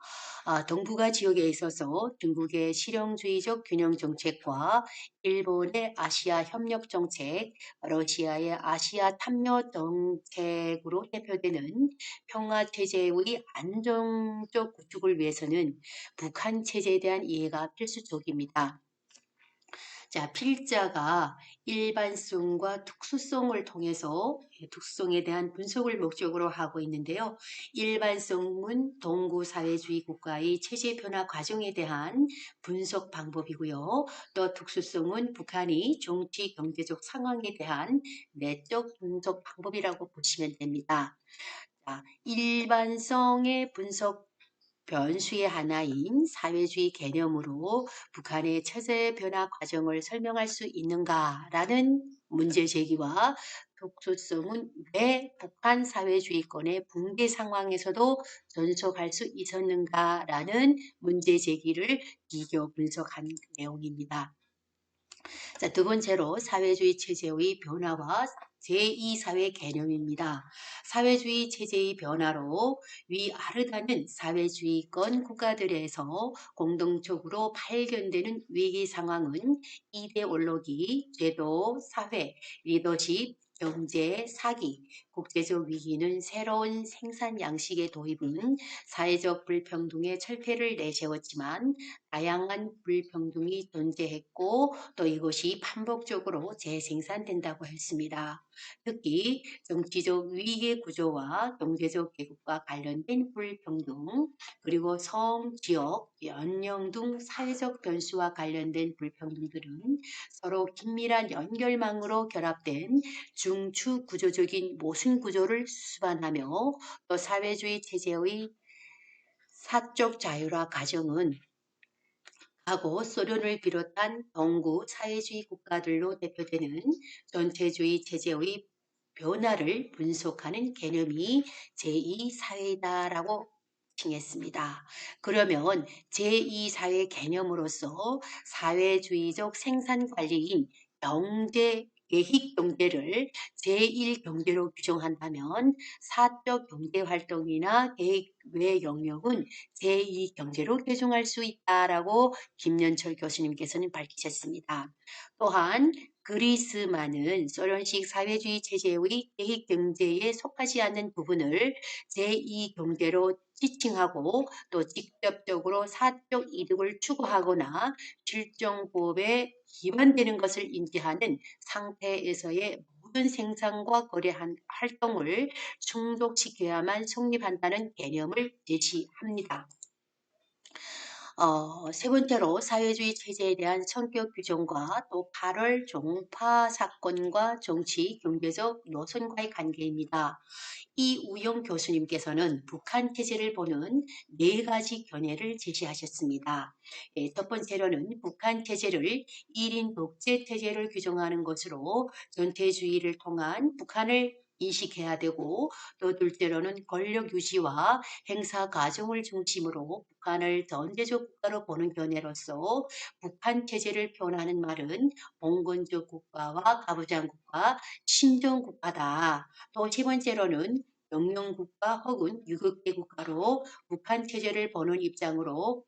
동북아 지역에 있어서 중국의 실용주의적 균형 정책과 일본의 아시아 협력 정책, 러시아의 아시아 탐욕 정책으로 대표되는 평화 체제의 안정적 구축을 위해서는 북한 체제에 대한 이해가 필수적입니다. 자, 필자가 일반성과 특수성을 통해서 특수성에 대한 분석을 목적으로 하고 있는데요. 일반성은 동구사회주의 국가의 체제 변화 과정에 대한 분석 방법이고요. 또 특수성은 북한이 정치, 경제적 상황에 대한 내적 분석 방법이라고 보시면 됩니다. 자, 일반성의 분석 변수의 하나인 사회주의 개념으로 북한의 체제 변화 과정을 설명할 수 있는가라는 문제 제기와 특수성은 왜 북한 사회주의권의 붕괴 상황에서도 전속할 수 있었는가라는 문제 제기를 비교 분석한 내용입니다. 자, 두 번째로 사회주의 체제의 변화와 제2사회 개념입니다. 사회주의 체제의 변화로 위아르다는 사회주의권 국가들에서 공동적으로 발견되는 위기 상황은 이데올로기, 제도, 사회, 리더십, 경제, 사기, 국제적 위기는 새로운 생산 양식의 도입은 사회적 불평등의 철폐를 내세웠지만 다양한 불평등이 존재했고 또 이것이 반복적으로 재생산된다고 했습니다. 특히 정치적 위계 구조와 경제적 계급과 관련된 불평등, 그리고 성, 지역, 연령 등 사회적 변수와 관련된 불평등들은 서로 긴밀한 연결망으로 결합된 중추 구조적인 모순 구조를 수반하며 또 사회주의 체제의 사적 자율화 과정은 하고 소련을 비롯한 동구 사회주의 국가들로 대표되는 전체주의 체제의 변화를 분석하는 개념이 제2사회다라고 칭했습니다. 그러면 제2사회 개념으로서 사회주의적 생산관리인 경제 계획 경제를 제1경제로 규정한다면 사적 경제활동이나 계획 외 영역은 제2경제로 규정할 수 있다라고 김연철 교수님께서는 밝히셨습니다. 또한 그리스만은 소련식 사회주의 체제의 계획 경제에 속하지 않는 부분을 제2경제로 지칭하고 또 직접적으로 사적 이득을 추구하거나 실정법에 기반되는 것을 인지하는 상태에서의 모든 생산과 거래 활동을 충족시켜야만 성립한다는 개념을 제시합니다. 세 번째로 사회주의 체제에 대한 성격 규정과 또 8월 종파 사건과 정치, 경제적 노선과의 관계입니다. 이우영 교수님께서는 북한 체제를 보는 4가지 견해를 제시하셨습니다. 첫 번째로는 북한 체제를 1인 독재 체제를 규정하는 것으로 전체주의를 통한 북한을 인식해야 되고, 또 둘째로는 권력 유지와 행사 과정을 중심으로 북한을 전제적 국가로 보는 견해로서 북한 체제를 표현하는 말은 봉건적 국가와 가부장 국가, 신정 국가다. 또 세 번째로는 명령국가 혹은 유격대 국가로 북한 체제를 보는 입장으로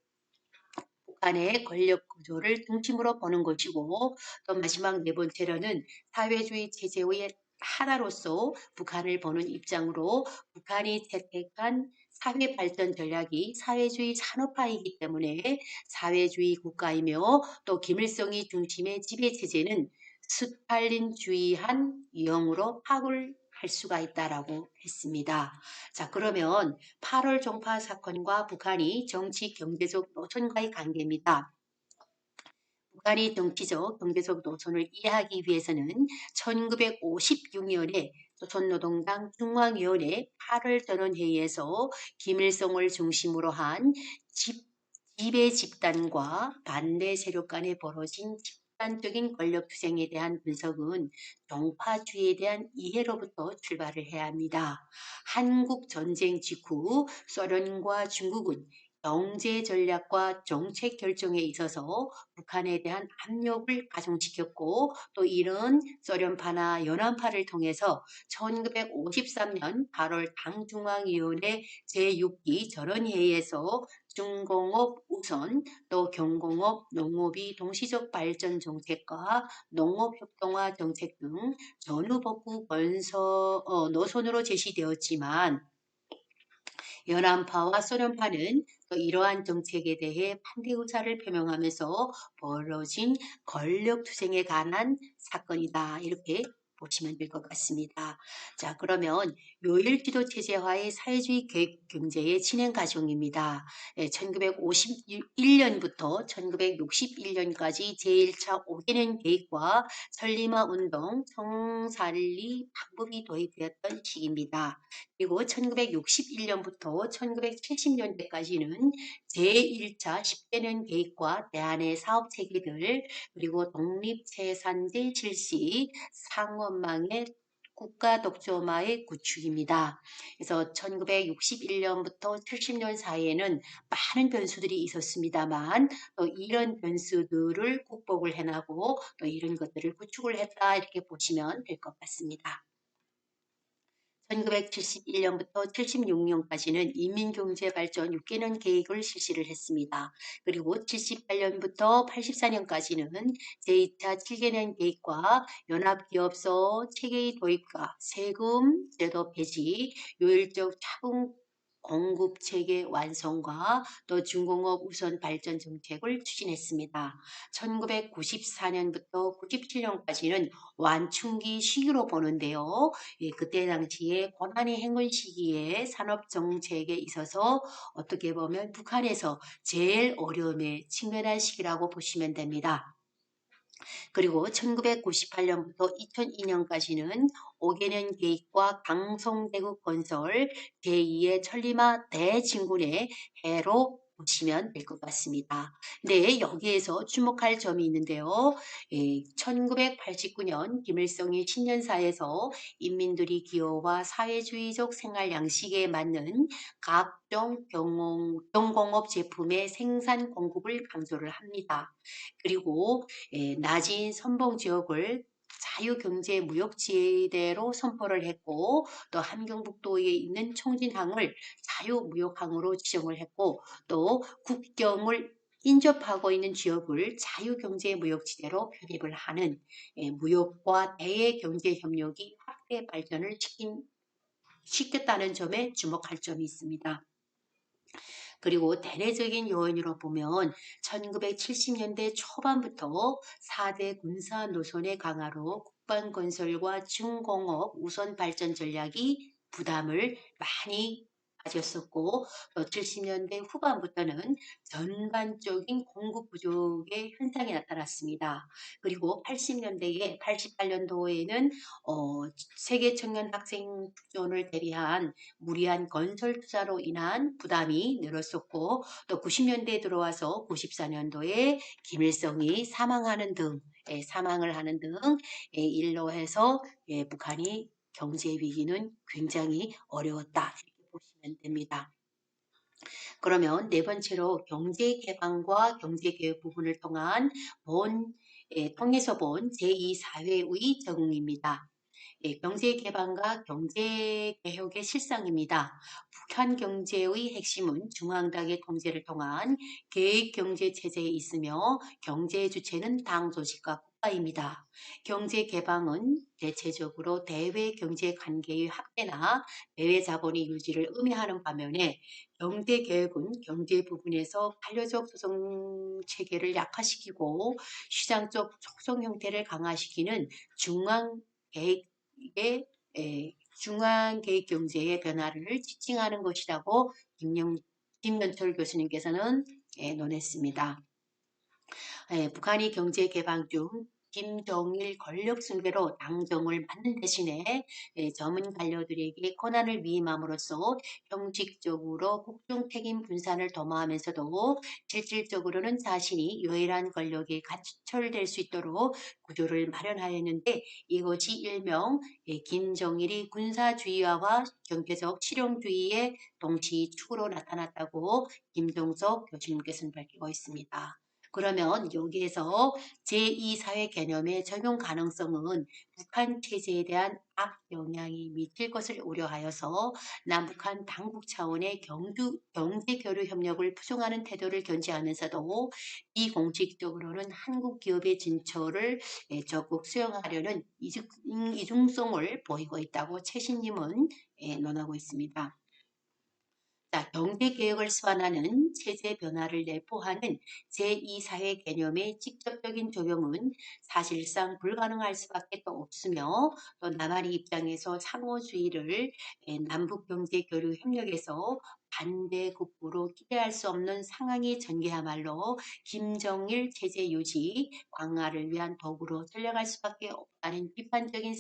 북한의 권력 구조를 중심으로 보는 것이고, 또 마지막 네 번째로는 사회주의 체제의 하나로서 북한을 보는 입장으로 북한이 채택한 사회 발전 전략이 사회주의 산업화이기 때문에 사회주의 국가이며, 또 김일성이 중심의 지배 체제는 스탈린주의한 유형으로 파악을 할 수가 있다라고 했습니다. 자, 그러면 8월 종파 사건과 북한이 정치, 경제적 노선과의 관계입니다. 북한이 정치적, 경제적 노선을 이해하기 위해서는 1956년에 조선노동당 중앙위원회 8월 전원회의에서 김일성을 중심으로 한 지배 집단과 반대 세력 간에 벌어진 집단적인 권력 투쟁에 대한 분석은 종파주의에 대한 이해로부터 출발을 해야 합니다. 한국 전쟁 직후 소련과 중국은 경제 전략과 정책 결정에 있어서 북한에 대한 압력을 가중시켰고, 또 이런 소련파나 연안파를 통해서 1953년 8월 당중앙위원회 제6기 전원회의에서 중공업 우선, 또 경공업, 농업이 동시적 발전 정책과 농업협동화 정책 등 전후복구 노선으로 제시되었지만, 연안파와 소련파는 또 이러한 정책에 대해 반대 의사를 표명하면서 벌어진 권력투쟁에 관한 사건이다. 이렇게 보시면 될 것 같습니다. 자, 그러면 요일지도 체제화의 사회주의 계획 경제의 진행 과정입니다. 1951년부터 1961년까지 제1차 5개년 계획과 설리마 운동, 청산리 방법이 도입되었던 시기입니다. 그리고 1961년부터 1970년대까지는 제1차 10개년 계획과 대안의 사업 체계들, 그리고 독립생산제 실시, 상업망의 국가 독점화의 구축입니다. 그래서 1961년부터 70년 사이에는 많은 변수들이 있었습니다만, 또 이런 변수들을 극복을 해나고 또 이런 것들을 구축을 했다, 이렇게 보시면 될 것 같습니다. 1971년부터 76년까지는 인민경제발전 6개년 계획을 실시를 했습니다. 그리고 78년부터 84년까지는 제2차 7개년 계획과 연합기업소 체계의 도입과 세금 제도 폐지, 요일적 자금 공급 체계 완성과 또 중공업 우선 발전 정책을 추진했습니다. 1994년부터 97년까지는 완충기 시기로 보는데요. 그때 당시에 고난의 행군 시기에 산업 정책에 있어서 어떻게 보면 북한에서 제일 어려움에 직면한 시기라고 보시면 됩니다. 그리고 1998년부터 2002년까지는 5개년 계획과 강성대국 건설 제2의 천리마 대진군의 해로 보시면 될 것 같습니다. 네, 여기에서 주목할 점이 있는데요. 1989년 김일성이 신년사에서 인민들이 기여와 사회주의적 생활 양식에 맞는 각종 경공업 제품의 생산 공급을 강조를 합니다. 그리고 낮은 선봉 지역을 자유경제무역지대로 선포를 했고, 또 함경북도에 있는 청진항을 자유무역항으로 지정을 했고, 또 국경을 인접하고 있는 지역을 자유경제무역지대로 편입을 하는 무역과 대외경제협력이 확대 발전을 시켰다는 점에 주목할 점이 있습니다. 그리고 대내적인 요인으로 보면 1970년대 초반부터 4대 군사 노선의 강화로 국방건설과 중공업 우선 발전 전략이 부담을 많이 빠졌었고 또 70년대 후반부터는 전반적인 공급 부족의 현상이 나타났습니다. 그리고 80년대에 88년도에는 세계 청년 학생 축전을 대비한 무리한 건설 투자로 인한 부담이 늘었었고 또 90년대에 들어와서 94년도에 김일성이 사망을 하는 등 일로 해서 북한이 경제 위기는 굉장히 어려웠다 이렇게 보시면 됩니다. 그러면 네 번째로 경제 개방과 경제 개혁 부분을 통해서 본 제2사회의 적응입니다. 경제 개방과 경제 개혁의 실상입니다. 북한 경제의 핵심은 중앙당의 통제를 통한 계획 경제 체제에 있으며 경제 주체는 당 조직과 국가입니다. 경제 개방은 대체적으로 대외 경제 관계의 확대나 대외 자본의 유지를 의미하는 반면에 경제 개혁은 경제 부분에서 관료적 조정 체계를 약화시키고 시장적 조정 형태를 강화시키는 중앙계획 경제의 변화를 지칭하는 것이라고 김연철 교수님께서는 논했습니다. 북한이 경제 개방 중 김정일 권력 숭배로 당정을 맡는 대신에 전문 관료들에게 권한을 위임함으로써 형식적으로 국정 책임 분산을 도모하면서도 실질적으로는 자신이 유일한 권력에 가철될 수 있도록 구조를 마련하였는데 이것이 일명 김정일이 군사주의화와 경제적 실용주의의 동시 축으로 나타났다고 김종석 교수님께서는 밝히고 있습니다. 그러면 여기에서 제2사회 개념의 적용 가능성은 북한 체제에 대한 악영향이 미칠 것을 우려하여서 남북한 당국 차원의 경제 교류 협력을 부정하는 태도를 견지하면서도 비공식적으로는 한국 기업의 진출을 적극 수용하려는 이중성을 보이고 있다고 최신님은 논하고 있습니다. 자, 경제개혁을 수반하는 체제 변화를 내포하는 제2사회 개념의 직접적인 적용은 사실상 불가능할 수밖에 또 없으며 또 남한의 입장에서 상호주의를 남북경제교류 협력에서 반대급부로 기대할 수 없는 상황이 전개야말로 김정일 체제 유지, 강화를 위한 도구로 전략할 수밖에 없다는 비판적인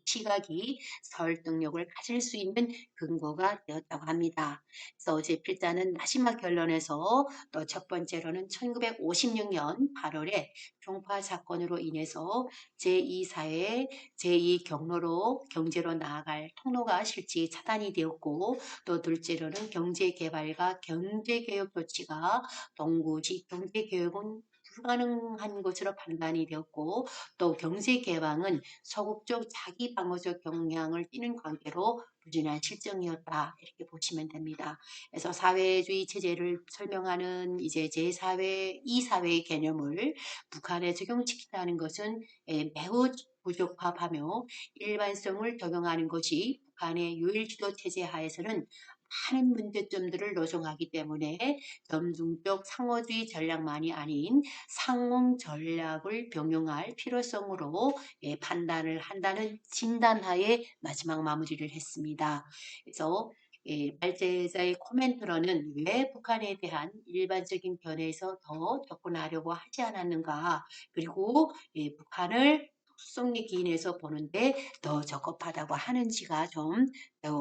시각이 설득력을 가질 수 있는 근거가 되었다고 합니다. 그래서 어제 필자는 마지막 결론에서 또 첫 번째로는 1956년 8월에 종파 사건으로 인해서 제2사회, 제2경로로 경제로 나아갈 통로가 실제 차단이 되었고 또 둘째로는 경제개발과 경제개혁 조치가 동구식 경제개혁은 불가능한 것으로 판단이 되었고 또 경제개방은 소극적 자기방어적 경향을 띠는 관계로 부진한 실정이었다 이렇게 보시면 됩니다. 그래서 사회주의 체제를 설명하는 이제 제2사회의 개념을 북한에 적용시킨다는 것은 매우 부적합하며 일반성을 적용하는 것이 북한의 유일주도 체제 하에서는 많은 문제점들을 노정하기 때문에 점중적 상호주의 전략만이 아닌 상응 전략을 병용할 필요성으로 판단을 한다는 진단하에 마지막 마무리를 했습니다. 그래서 발제자의 코멘트로는 왜 북한에 대한 일반적인 견해에서 더 접근하려고 하지 않았는가 그리고 북한을 특수성의 기인에서 보는데 더 적합하다고 하는지가 좀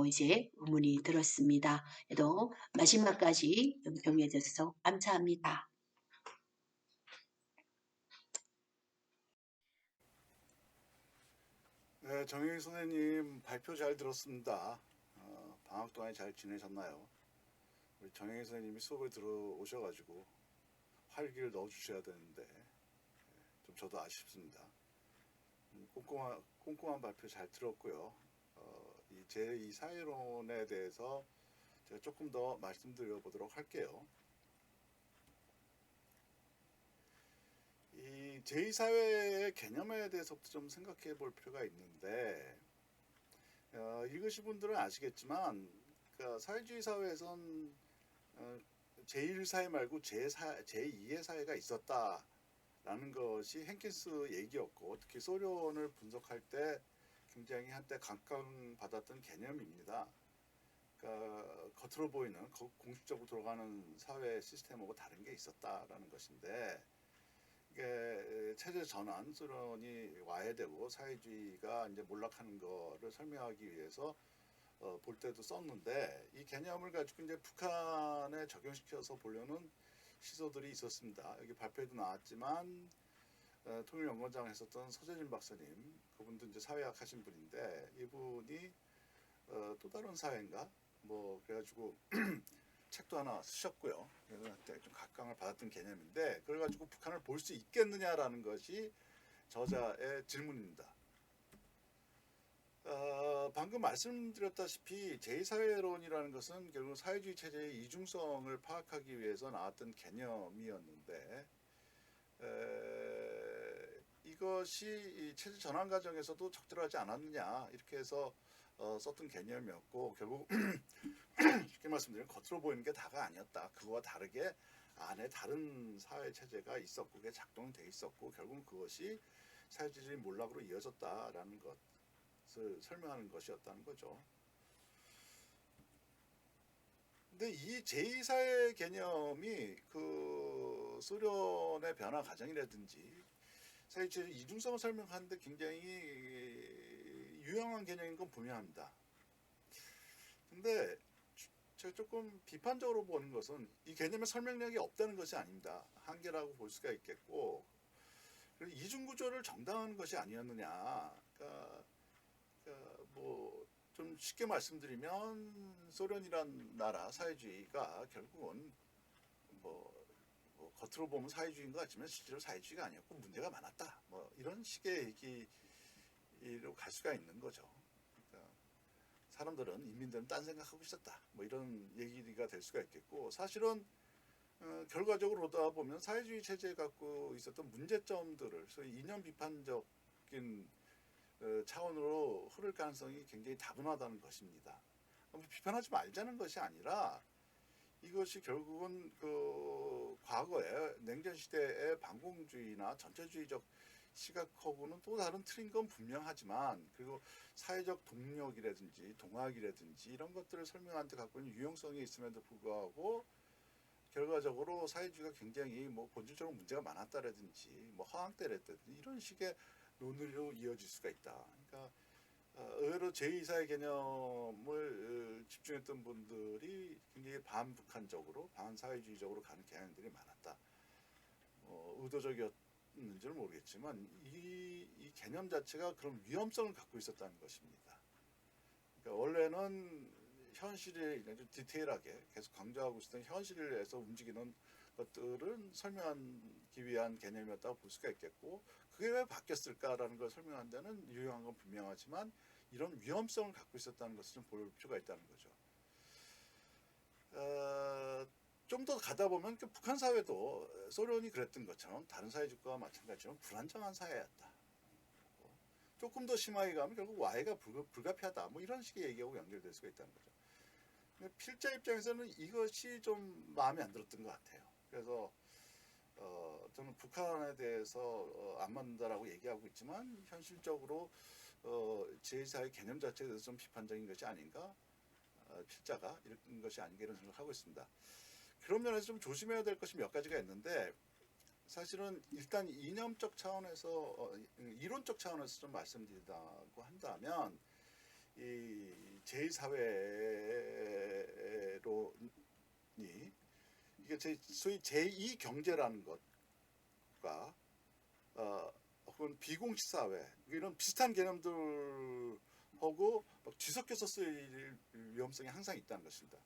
이제 의문이 들었습니다. 그래도 마지막까지 경청해 주셔서 감사합니다. 네, 정혜희 선생님 발표 잘 들었습니다. 방학 동안에 잘 지내셨나요? 우리 정혜희 선생님이 수업에 들어오셔가지고 활기를 넣어주셔야 되는데 좀 저도 아쉽습니다. 꼼꼼한 발표 잘 들었고요. 이 제2사회론에 대해서 제가 조금 더 말씀드려 보도록 할게요. 이 제2사회의 개념에 대해서부터 좀 생각해 볼 필요가 있는데 읽으신 분들은 아시겠지만 그러니까 사회주의 사회에선 제1사회 말고 제2의 사회가 있었다라는 것이 헨킨스 얘기였고 특히 소련을 분석할 때 굉장히 한때 각광받았던 개념입니다. 그러니까 겉으로 보이는 공식적으로 돌아가는 사회 시스템하고 다른 게 있었다라는 것인데 이게 체제 전환 소련이 와해되고 사회주의가 이제 몰락하는 거를 설명하기 위해서 볼 때도 썼는데 이 개념을 가지고 이제 북한에 적용시켜서 보려는 시도들이 있었습니다. 여기 발표에도 나왔지만 통일연구원장 했었던 서재진 박사님 그분도 이제 사회학 하신 분인데 이분이 또 다른 사회인가 뭐 그래가지고 책도 하나 쓰셨고요. 그래서 그때 좀 각광을 받았던 개념인데 그래가지고 북한을 볼 수 있겠느냐라는 것이 저자의 질문입니다. 방금 말씀드렸다시피 제2사회론이라는 것은 결국 사회주의 체제의 이중성을 파악하기 위해서 나왔던 개념이었는데 이것이 이 체제 전환 과정에서도 적절하지 않았느냐 이렇게 해서 썼던 개념이었고 결국 쉽게 말씀드리면 겉으로 보이는 게 다가 아니었다. 그거와 다르게 안에 다른 사회 체제가 있었고 그게 작동돼 있었고 결국은 그것이 사회주의 몰락으로 이어졌다라는 것을 설명하는 것이었다는 거죠. 근데 이 제2사회 개념이 그 소련의 변화 과정이라든지 사회주의 이중성을 설명하는데 굉장히 유용한 개념인 건 분명합니다. 근데 제가 조금 비판적으로 보는 것은 이 개념의 설명력이 없다는 것이 아닙니다. 한계라고 볼 수가 있겠고 그리고 이중구조를 정당화하는 것이 아니었느냐. 그러니까 뭐 좀 쉽게 말씀드리면 소련이란 나라 사회주의가 결국은 뭐 겉으로 보면 사회주의인 것 같지만 실제로 사회주의가 아니었고 문제가 많았다. 뭐 이런 식의 얘기로 갈 수가 있는 거죠. 그러니까 사람들은 인민들은 딴 생각하고 있었다. 뭐 이런 얘기가 될 수가 있겠고 사실은 결과적으로 보다 보면 사회주의 체제에 갖고 있었던 문제점들을 소위 이념 비판적인 차원으로 흐를 가능성이 굉장히 다분하다는 것입니다. 비판하지 말자는 것이 아니라 이것이 결국은 그 과거에 냉전 시대의 반공주의나 전체주의적 시각하고는 또 다른 틀인 건 분명하지만 그리고 사회적 동력이라든지 동학이라든지 이런 것들을 설명하는 데 갖고 있는 유용성이 있음에도 불구하고 결과적으로 사회주의가 굉장히 뭐 본질적으로 문제가 많았다라든지 뭐 허황되랬다든지 이런 식의 논의로 이어질 수가 있다. 그러니까 의외로 제2사회 개념을 집중했던 분들이 굉장히 반북한적으로 반사회주의적으로 가는 경향들이 많았다. 의도적이었는지는 모르겠지만 이 개념 자체가 그런 위험성을 갖고 있었다는 것입니다. 그러니까 원래는 현실에 좀 디테일하게 계속 강조하고 있었던 현실에서 움직이는 것들은 설명하기 위한 개념이었다고 볼 수가 있겠고 그게 왜 바뀌었을까라는 걸 설명하는 데는 유용한 건 분명하지만 이런 위험성을 갖고 있었다는 것을 좀 볼 필요가 있다는 거죠. 좀 더 가다 보면 북한 사회도 소련이 그랬던 것처럼 다른 사회주의와 마찬가지로 불안정한 사회였다. 조금 더 심하게 가면 결국 와해가 불가피하다. 뭐 이런 식의 얘기하고 연결될 수가 있다는 거죠. 필자 입장에서는 이것이 좀 마음에 안 들었던 것 같아요. 그래서 저는 북한에 대해서 안 맞는다라고 얘기하고 있지만 현실적으로 제2사회 개념 자체에 대해서 좀 비판적인 것이 아닌가 필자가 이런 것이 아닌가 이런 생각을 하고 있습니다. 그런 면에서 좀 조심해야 될 것이 몇 가지가 있는데 사실은 일단 이념적 차원에서 이론적 차원에서 좀 말씀드린다고 한다면 이 제2사회론이 이게 소위 제2경제라는 것과 혹은 비공식 사회 이런 비슷한 개념들하고 뒤섞여서 쓰일 위험성이 항상 있다는 것입니다.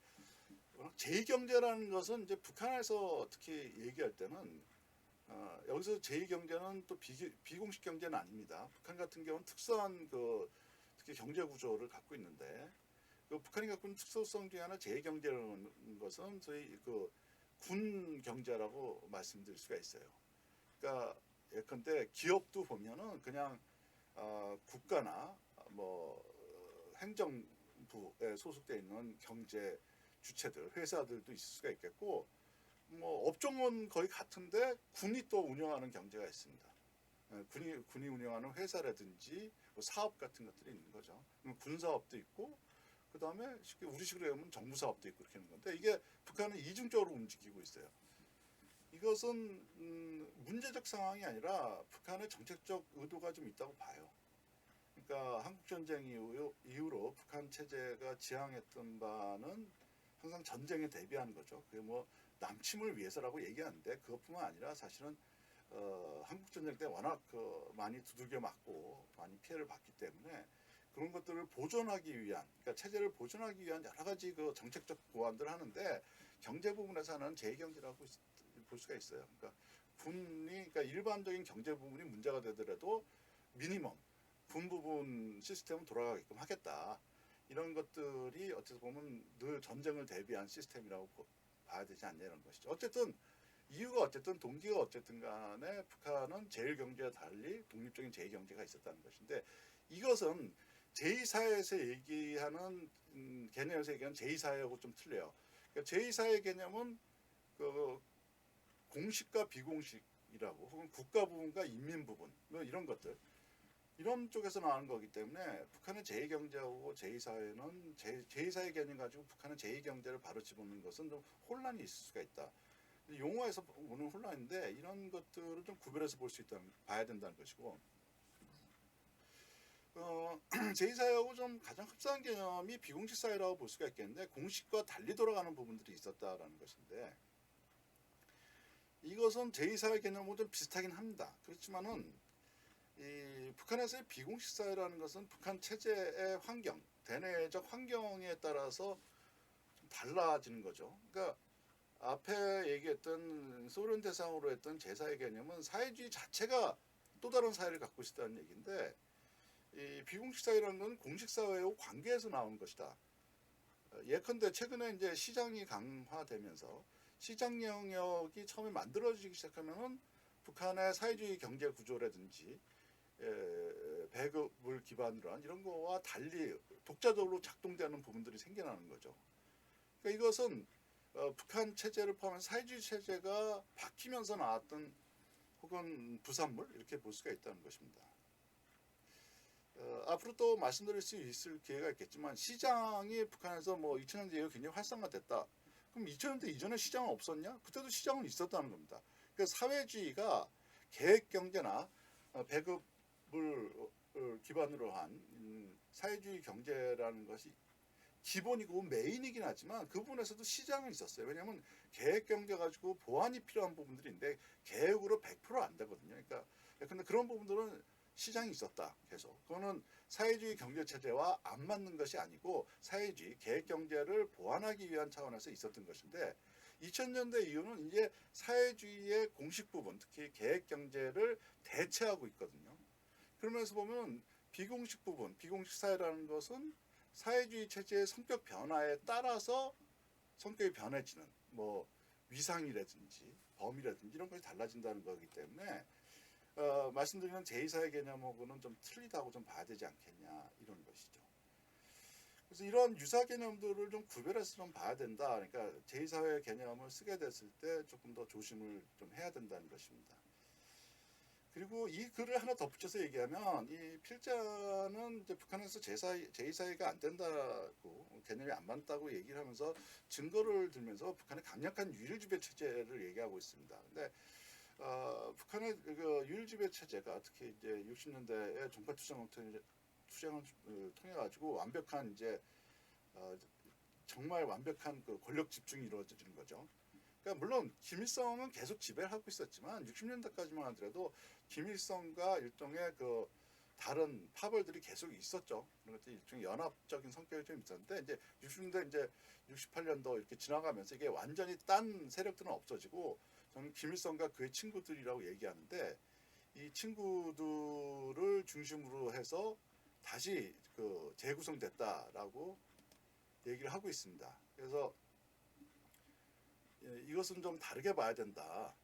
제2경제라는 것은 이제 북한에서 특히 얘기할 때는 여기서 제2경제는 또 비공식 경제는 아닙니다. 북한 같은 경우는 특수한 특히 경제 구조를 갖고 있는데 북한이 갖고 있는 특수성 중에 하나 제2경제라는 것은 저희 군 경제라고 말씀드릴 수가 있어요. 그러니까 예컨대 기업도 보면은 그냥 국가나 뭐 행정부에 소속되어 있는 경제 주체들, 회사들도 있을 수가 있겠고 뭐 업종은 거의 같은데 군이 또 운영하는 경제가 있습니다. 군이 운영하는 회사라든지 뭐 사업 같은 것들이 있는 거죠. 군 사업도 있고 그 다음에 쉽게 우리식으로 하면 정부 사업도 있고 그렇게 하는 건데 이게 북한은 이중적으로 움직이고 있어요. 이것은 문제적 상황이 아니라 북한의 정책적 의도가 좀 있다고 봐요. 그러니까 한국 전쟁 이후로 북한 체제가 지향했던 바는 항상 전쟁에 대비하는 거죠. 그게 뭐 남침을 위해서라고 얘기하는데 그것뿐만 아니라 사실은 한국 전쟁 때 워낙 많이 두들겨 맞고 많이 피해를 봤기 때문에 그런 것들을 보존하기 위한, 그러니까 체제를 보존하기 위한 여러 가지 그 정책적 보완들을 하는데 경제 부분에서는 제2경제라고 볼 수가 있어요. 그러니까 그러니까 일반적인 경제 부분이 문제가 되더라도 미니멈 군 부분 시스템은 돌아가게끔 하겠다. 이런 것들이 어떻게 보면 늘 전쟁을 대비한 시스템이라고 봐야 되지 않냐 이런 것이죠. 어쨌든 이유가 어쨌든 동기가 어쨌든 간에 북한은 제1경제와 달리 독립적인 제2경제가 있었다는 것인데 이것은 제2사회에서 얘기하는 개념에서 얘기하는 제2사회하고 좀 틀려요. 그러니까 제2사회 개념은 그 공식과 비공식이라고 혹은 국가 부분과 인민 부분 뭐 이런 것들 이런 쪽에서 나오는 거기 때문에 북한의 제2경제하고 제2사회는 제2사회 개념 가지고 북한은 제2경제를 바로 집어넣는 것은 좀 혼란이 있을 수가 있다. 용어에서 보는 혼란인데 이런 것들을 좀 구별해서 볼 수 있다는 봐야 된다는 것이고 제2사회하고 좀 가장 흡사한 개념이 비공식 사회라고 볼 수가 있겠는데 공식과 달리 돌아가는 부분들이 있었다라는 것인데 이것은 제2사회 개념하고 좀 비슷하긴 합니다. 그렇지만은 이 북한에서의 비공식 사회라는 것은 북한 체제의 환경, 대내적 환경에 따라서 좀 달라지는 거죠. 그러니까 앞에 얘기했던 소련 대상으로 했던 제4의 개념은 사회주의 자체가 또 다른 사회를 갖고 있다는 얘기인데 이 비공식 사회라는 건 공식 사회와 관계에서 나오는 것이다. 예컨대 최근에 이제 시장이 강화되면서 시장 영역이 처음에 만들어지기 시작하면은 북한의 사회주의 경제 구조라든지 배급을 기반으로 한 이런 거와 달리 독자적으로 작동되는 부분들이 생겨나는 거죠. 그러니까 이것은 북한 체제를 포함한 사회주의 체제가 바뀌면서 나왔던 혹은 부산물 이렇게 볼 수가 있다는 것입니다. 앞으로 또 말씀드릴 수 있을 기회가 있겠지만 시장이 북한에서 뭐 2000년대 이후 굉장히 활성화됐다. 그럼 2000년대 이전에 시장은 없었냐? 그때도 시장은 있었다는 겁니다. 그래서 사회주의가 계획경제나 배급을 기반으로 한 사회주의 경제라는 것이 기본이고 메인이긴 하지만 그 부분에서도 시장은 있었어요. 왜냐하면 계획경제 가지고 보완이 필요한 부분들인데 계획으로 100%안 되거든요. 그러니까 근데 그런 부분들은 시장이 있었다. 계속. 그거는 사회주의 경제체제와 안 맞는 것이 아니고 사회주의 계획경제를 보완하기 위한 차원에서 있었던 것인데 2000년대 이후는 이제 사회주의의 공식 부분, 특히 계획경제를 대체하고 있거든요. 그러면서 보면 비공식 부분, 비공식 사회라는 것은 사회주의 체제의 성격 변화에 따라서 성격이 변해지는 뭐 위상이라든지 범위라든지 이런 것이 달라진다는 거기 때문에 말씀드리는 제2사회 개념하고는 좀 틀리다고 좀 봐야 되지 않겠냐 이런 것이죠. 그래서 이런 유사 개념들을 좀 구별해서 좀 봐야 된다. 그러니까 제2사회 개념을 쓰게 됐을 때 조금 더 조심을 좀 해야 된다는 것입니다. 그리고 이 글을 하나 덧붙여서 얘기하면 이 필자는 이제 북한에서 제2사회가 안 된다고 개념이 안 맞다고 얘기를 하면서 증거를 들면서 북한의 강력한 유일지배 체제를 얘기하고 있습니다. 근데 북한의 그 유일지배 체제가 특히 이제 60년대에 종파 투쟁을 통해 가지고 완벽한 이제 정말 완벽한 그 권력 집중이 이루어지는 거죠. 그러니까 물론 김일성은 계속 지배를 하고 있었지만 60년대까지만 하더라도 김일성과 일종의 그 다른 파벌들이 계속 있었죠. 그런 것들이 일종의 연합적인 성격이 좀 있었는데 이제 60년대 이제 68년도 이렇게 지나가면서 이게 완전히 딴 세력들은 없어지고 저는 김일성과 그의 친구들이라고 얘기하는데 이 친구들을 중심으로 해서 다시 그 재구성됐다라고 얘기를 하고 있습니다. 그래서 이것은 좀 다르게 봐야 된다.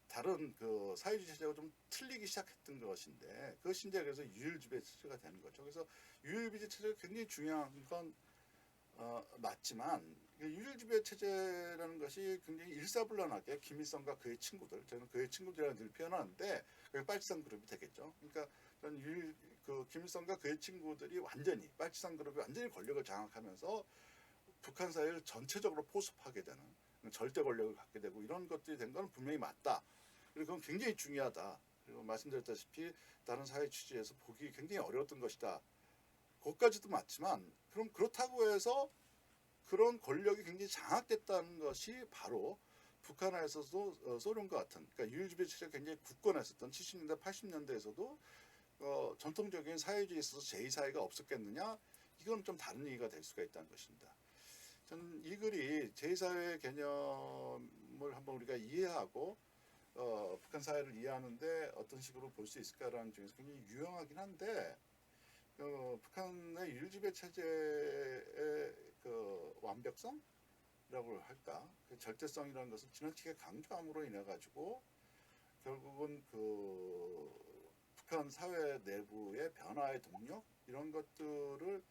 다른 그 사회주의 체제가 좀 틀리기 시작했던 것인데 그것이 이제 그래서 유일지배 체제가 되는 거죠. 그래서 유일지배 체제가 굉장히 중요한 건 맞지만 유일지배 체제라는 것이 굉장히 일사불란하게 김일성과 그의 친구들, 저는 그의 친구들이라고 늘 표현하는데 그게 빨치산 그룹이 되겠죠. 그러니까 저는 그 김일성과 그의 친구들이 완전히 빨치산 그룹이 완전히 권력을 장악하면서 북한 사회를 전체적으로 포섭하게 되는 절대 권력을 갖게 되고 이런 것들이 된 건 분명히 맞다. 그리고 그건 굉장히 중요하다. 그리고 말씀드렸다시피 다른 사회 취지에서 보기 굉장히 어려웠던 것이다. 그것까지도 맞지만 그럼 그렇다고 해서 그런 권력이 굉장히 장악됐다는 것이 바로 북한에서도 소련과 같은 그러니까 유일지배 체제가 굉장히 굳건했었던 70년대 80년대에서도 전통적인 사회주의에 있어서 제2사회가 없었겠느냐 이건 좀 다른 얘기가 될 수가 있다는 것입니다. 저는 이 글이 제2사회 개념을 한번 우리가 이해하고 북한 사회를 이해하는데 어떤 식으로 볼 수 있을까라는 중에서 굉장히 유용하긴 한데 북한의 유일지배 체제의 그 완벽성이라고 할까, 그 절대성이라는 것을 지나치게 강조함으로 인해 가지고 결국은 그 북한 사회 내부의 변화의 동력 이런 것들을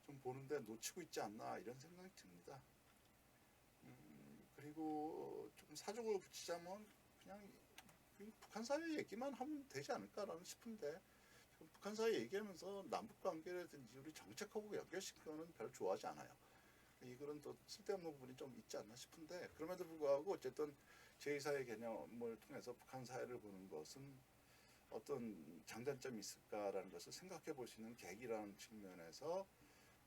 좀 보는데 놓치고 있지 않나 이런 생각이 듭니다. 그리고 조금 사족을 붙이자면 그냥 북한 사회 얘기만 하면 되지 않을까라는 싶은데 북한 사회 얘기하면서 남북 관계라든지 우리 정책하고 연결시키는 별로 좋아하지 않아요. 이 글은 또 쓸데없는 부분이 좀 있지 않나 싶은데 그럼에도 불구하고 어쨌든 제2사회 개념을 통해서 북한 사회를 보는 것은 어떤 장단점이 있을까라는 것을 생각해 보시는 계기라는 측면에서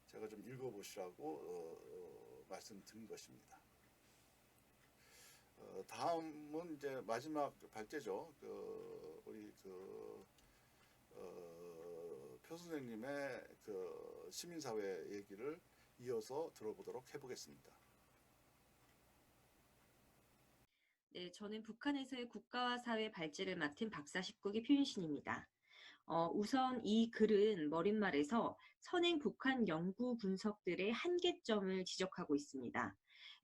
제가 좀 읽어보시라고 말씀드린 것입니다. 다음은 이제 마지막 발제죠. 우리 표 선생님의 그 시민사회 얘기를 이어서 들어보도록 해보겠습니다. 네, 저는 북한에서의 국가와 사회 발제를 맡은 박사 19기 표윤신입니다. 우선 이 글은 머릿말에서 선행 북한 연구 분석들의 한계점을 지적하고 있습니다.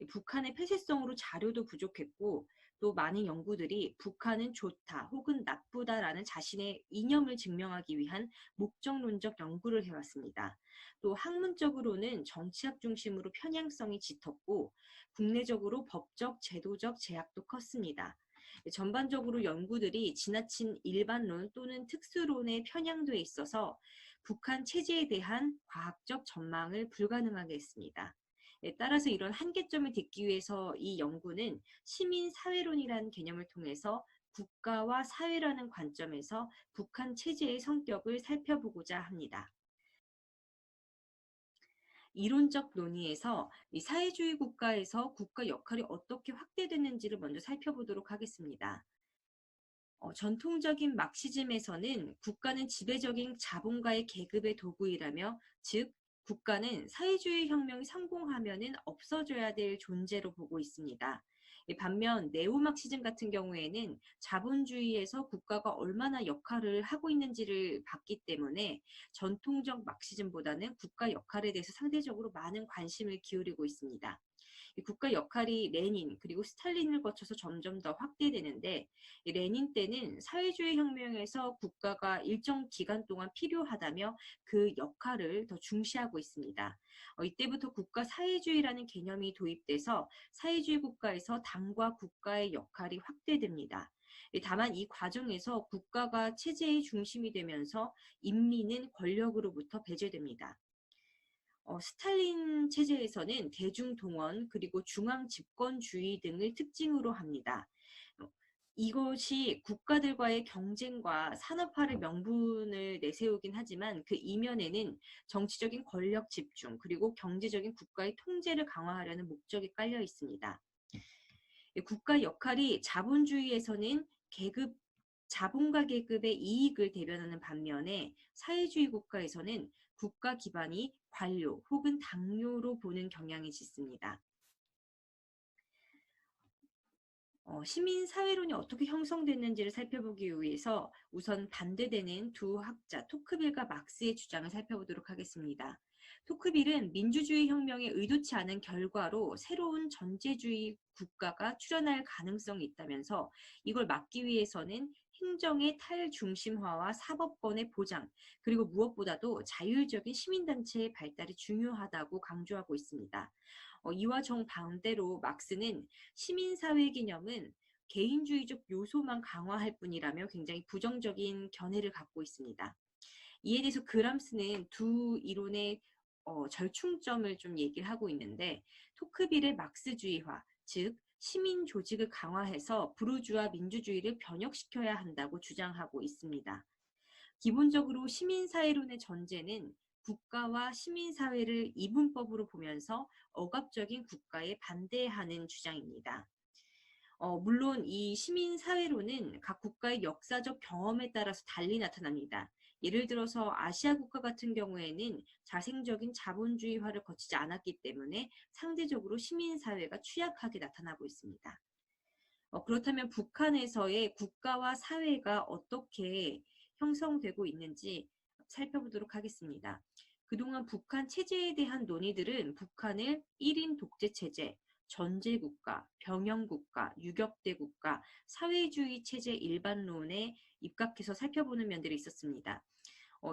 북한의 폐쇄성으로 자료도 부족했고 또 많은 연구들이 북한은 좋다 혹은 나쁘다라는 자신의 이념을 증명하기 위한 목적론적 연구를 해왔습니다. 또 학문적으로는 정치학 중심으로 편향성이 짙었고 국내적으로 법적, 제도적 제약도 컸습니다. 전반적으로 연구들이 지나친 일반론 또는 특수론에 편향돼 있어서 북한 체제에 대한 과학적 전망을 불가능하게 했습니다. 따라서 이런 한계점을 딛기 위해서 이 연구는 시민사회론이라는 개념을 통해서 국가와 사회라는 관점에서 북한 체제의 성격을 살펴보고자 합니다. 이론적 논의에서 이 사회주의 국가에서 국가 역할이 어떻게 확대되는지를 먼저 살펴보도록 하겠습니다. 전통적인 막시즘에서는 국가는 지배적인 자본가의 계급의 도구이라며 즉 국가는 사회주의 혁명이 성공하면은 없어져야 될 존재로 보고 있습니다. 반면 네오막시즘 같은 경우에는 자본주의에서 국가가 얼마나 역할을 하고 있는지를 봤기 때문에 전통적 막시즘보다는 국가 역할에 대해서 상대적으로 많은 관심을 기울이고 있습니다. 이 국가 역할이 레닌 그리고 스탈린을 거쳐서 점점 더 확대되는데 레닌 때는 사회주의 혁명에서 국가가 일정 기간 동안 필요하다며 그 역할을 더 중시하고 있습니다. 이때부터 국가 사회주의라는 개념이 도입돼서 사회주의 국가에서 당과 국가의 역할이 확대됩니다. 다만 이 과정에서 국가가 체제의 중심이 되면서 인민은 권력으로부터 배제됩니다. 스탈린 체제에서는 대중동원 그리고 중앙집권주의 등을 특징으로 합니다. 이것이 국가들과의 경쟁과 산업화를 명분을 내세우긴 하지만 그 이면에는 정치적인 권력 집중 그리고 경제적인 국가의 통제를 강화하려는 목적이 깔려 있습니다. 국가 역할이 자본주의에서는 자본가 계급의 이익을 대변하는 반면에 사회주의 국가에서는 국가 기반이 관료 혹은 당뇨로 보는 경향이 짙습니다. 시민사회론이 어떻게 형성됐는지를 살펴보기 위해서 우선 반대되는 두 학자 토크빌과 막스의 주장을 살펴보도록 하겠습니다. 토크빌은 민주주의 혁명에 의도치 않은 결과로 새로운 전제주의 국가가 출현할 가능성이 있다면서 이걸 막기 위해서는 행정의 탈중심화와 사법권의 보장, 그리고 무엇보다도 자율적인 시민단체의 발달이 중요하다고 강조하고 있습니다. 이와 정반대로 막스는 시민사회 개념은 개인주의적 요소만 강화할 뿐이라며 굉장히 부정적인 견해를 갖고 있습니다. 이에 대해서 그람스는 두 이론의 절충점을 좀 얘기를 하고 있는데 토크빌의 막스주의화, 즉 시민 조직을 강화해서 부르주아 민주주의를 변혁시켜야 한다고 주장하고 있습니다. 기본적으로 시민사회론의 전제는 국가와 시민사회를 이분법으로 보면서 억압적인 국가에 반대하는 주장입니다. 물론 이 시민사회론은 각 국가의 역사적 경험에 따라서 달리 나타납니다. 예를 들어서 아시아 국가 같은 경우에는 자생적인 자본주의화를 거치지 않았기 때문에 상대적으로 시민사회가 취약하게 나타나고 있습니다. 그렇다면 북한에서의 국가와 사회가 어떻게 형성되고 있는지 살펴보도록 하겠습니다. 그동안 북한 체제에 대한 논의들은 북한을 1인 독재 체제, 전제국가, 병영국가, 유격대 국가, 사회주의 체제 일반론에 입각해서 살펴보는 면들이 있었습니다.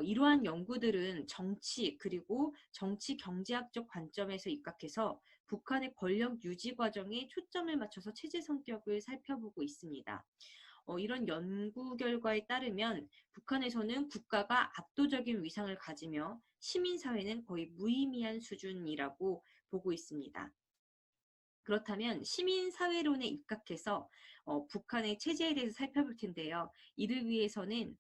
이러한 연구들은 정치 그리고 정치 경제학적 관점에서 입각해서 북한의 권력 유지 과정에 초점을 맞춰서 체제 성격을 살펴보고 있습니다. 이런 연구 결과에 따르면 북한에서는 국가가 압도적인 위상을 가지며 시민사회는 거의 무의미한 수준이라고 보고 있습니다. 그렇다면 시민사회론에 입각해서 북한의 체제에 대해서 살펴볼 텐데요. 이를 위해서는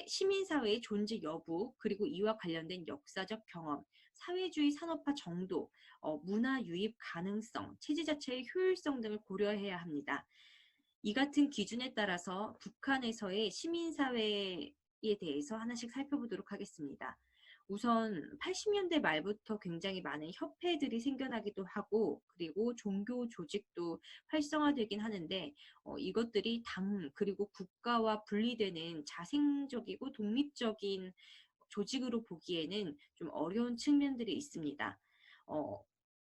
시민사회의 존재 여부, 그리고 이와 관련된 역사적 경험, 사회주의 산업화 정도, 문화 유입 가능성, 체제 자체의 효율성 등을 고려해야 합니다. 이 같은 기준에 따라서 북한에서의 시민사회에 대해서 하나씩 살펴보도록 하겠습니다. 우선 80년대 말부터 굉장히 많은 협회들이 생겨나기도 하고 그리고 종교 조직도 활성화되긴 하는데 이것들이 당 그리고 국가와 분리되는 자생적이고 독립적인 조직으로 보기에는 좀 어려운 측면들이 있습니다.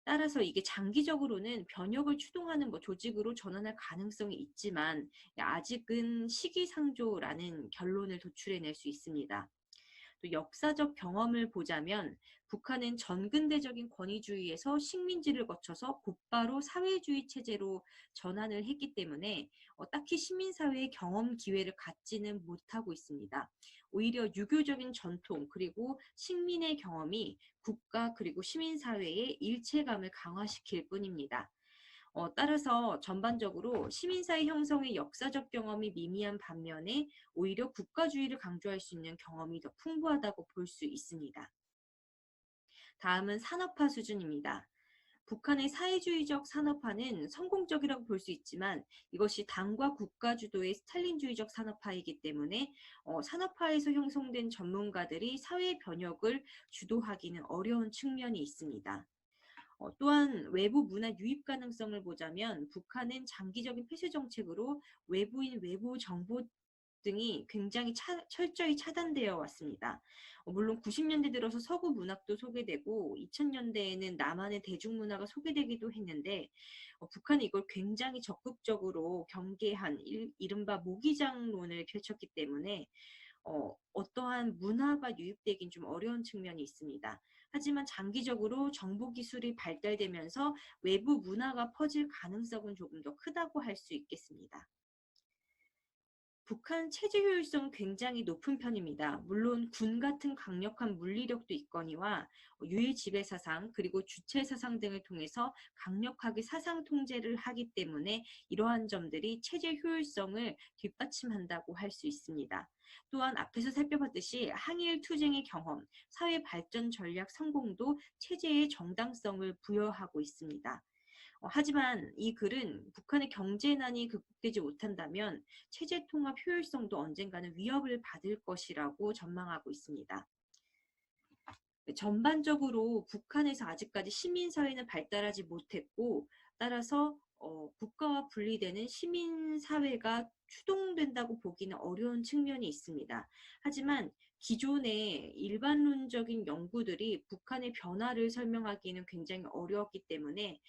따라서 이게 장기적으로는 변혁을 추동하는 조직으로 전환할 가능성이 있지만 아직은 시기상조라는 결론을 도출해낼 수 있습니다. 또 역사적 경험을 보자면 북한은 전근대적인 권위주의에서 식민지를 거쳐서 곧바로 사회주의 체제로 전환을 했기 때문에 딱히 시민사회의 경험 기회를 갖지는 못하고 있습니다. 오히려 유교적인 전통 그리고 식민의 경험이 국가 그리고 시민사회의 일체감을 강화시킬 뿐입니다. 따라서 전반적으로 시민사회 형성의 역사적 경험이 미미한 반면에 오히려 국가주의를 강조할 수 있는 경험이 더 풍부하다고 볼 수 있습니다. 다음은 산업화 수준입니다. 북한의 사회주의적 산업화는 성공적이라고 볼 수 있지만 이것이 당과 국가 주도의 스탈린주의적 산업화이기 때문에 산업화에서 형성된 전문가들이 사회 변혁을 주도하기는 어려운 측면이 있습니다. 또한 외부 문화 유입 가능성을 보자면 북한은 장기적인 폐쇄 정책으로 외부인 외부 정보 등이 굉장히 철저히 차단되어 왔습니다. 물론 90년대 들어서 서구 문학도 소개되고 2000년대에는 남한의 대중문화가 소개되기도 했는데 북한이 이걸 굉장히 적극적으로 경계한 이른바 모기장론을 펼쳤기 때문에 어떠한 문화가 유입되긴 좀 어려운 측면이 있습니다. 하지만 장기적으로 정보기술이 발달되면서 외부 문화가 퍼질 가능성은 조금 더 크다고 할 수 있겠습니다. 북한 체제 효율성은 굉장히 높은 편입니다. 물론 군 같은 강력한 물리력도 있거니와 유일 지배 사상 그리고 주체 사상 등을 통해서 강력하게 사상 통제를 하기 때문에 이러한 점들이 체제 효율성을 뒷받침한다고 할 수 있습니다. 또한 앞에서 살펴봤듯이 항일 투쟁의 경험, 사회 발전 전략 성공도 체제의 정당성을 부여하고 있습니다. 하지만 이 글은 북한의 경제난이 극복되지 못한다면 체제 통합 효율성도 언젠가는 위협을 받을 것이라고 전망하고 있습니다. 전반적으로 북한에서 아직까지 시민사회는 발달하지 못했고 따라서 국가와 분리되는 시민사회가 추동된다고 보기는 어려운 측면이 있습니다. 하지만 기존의 일반론적인 연구들이 북한의 변화를 설명하기는 굉장히 어려웠기 때문에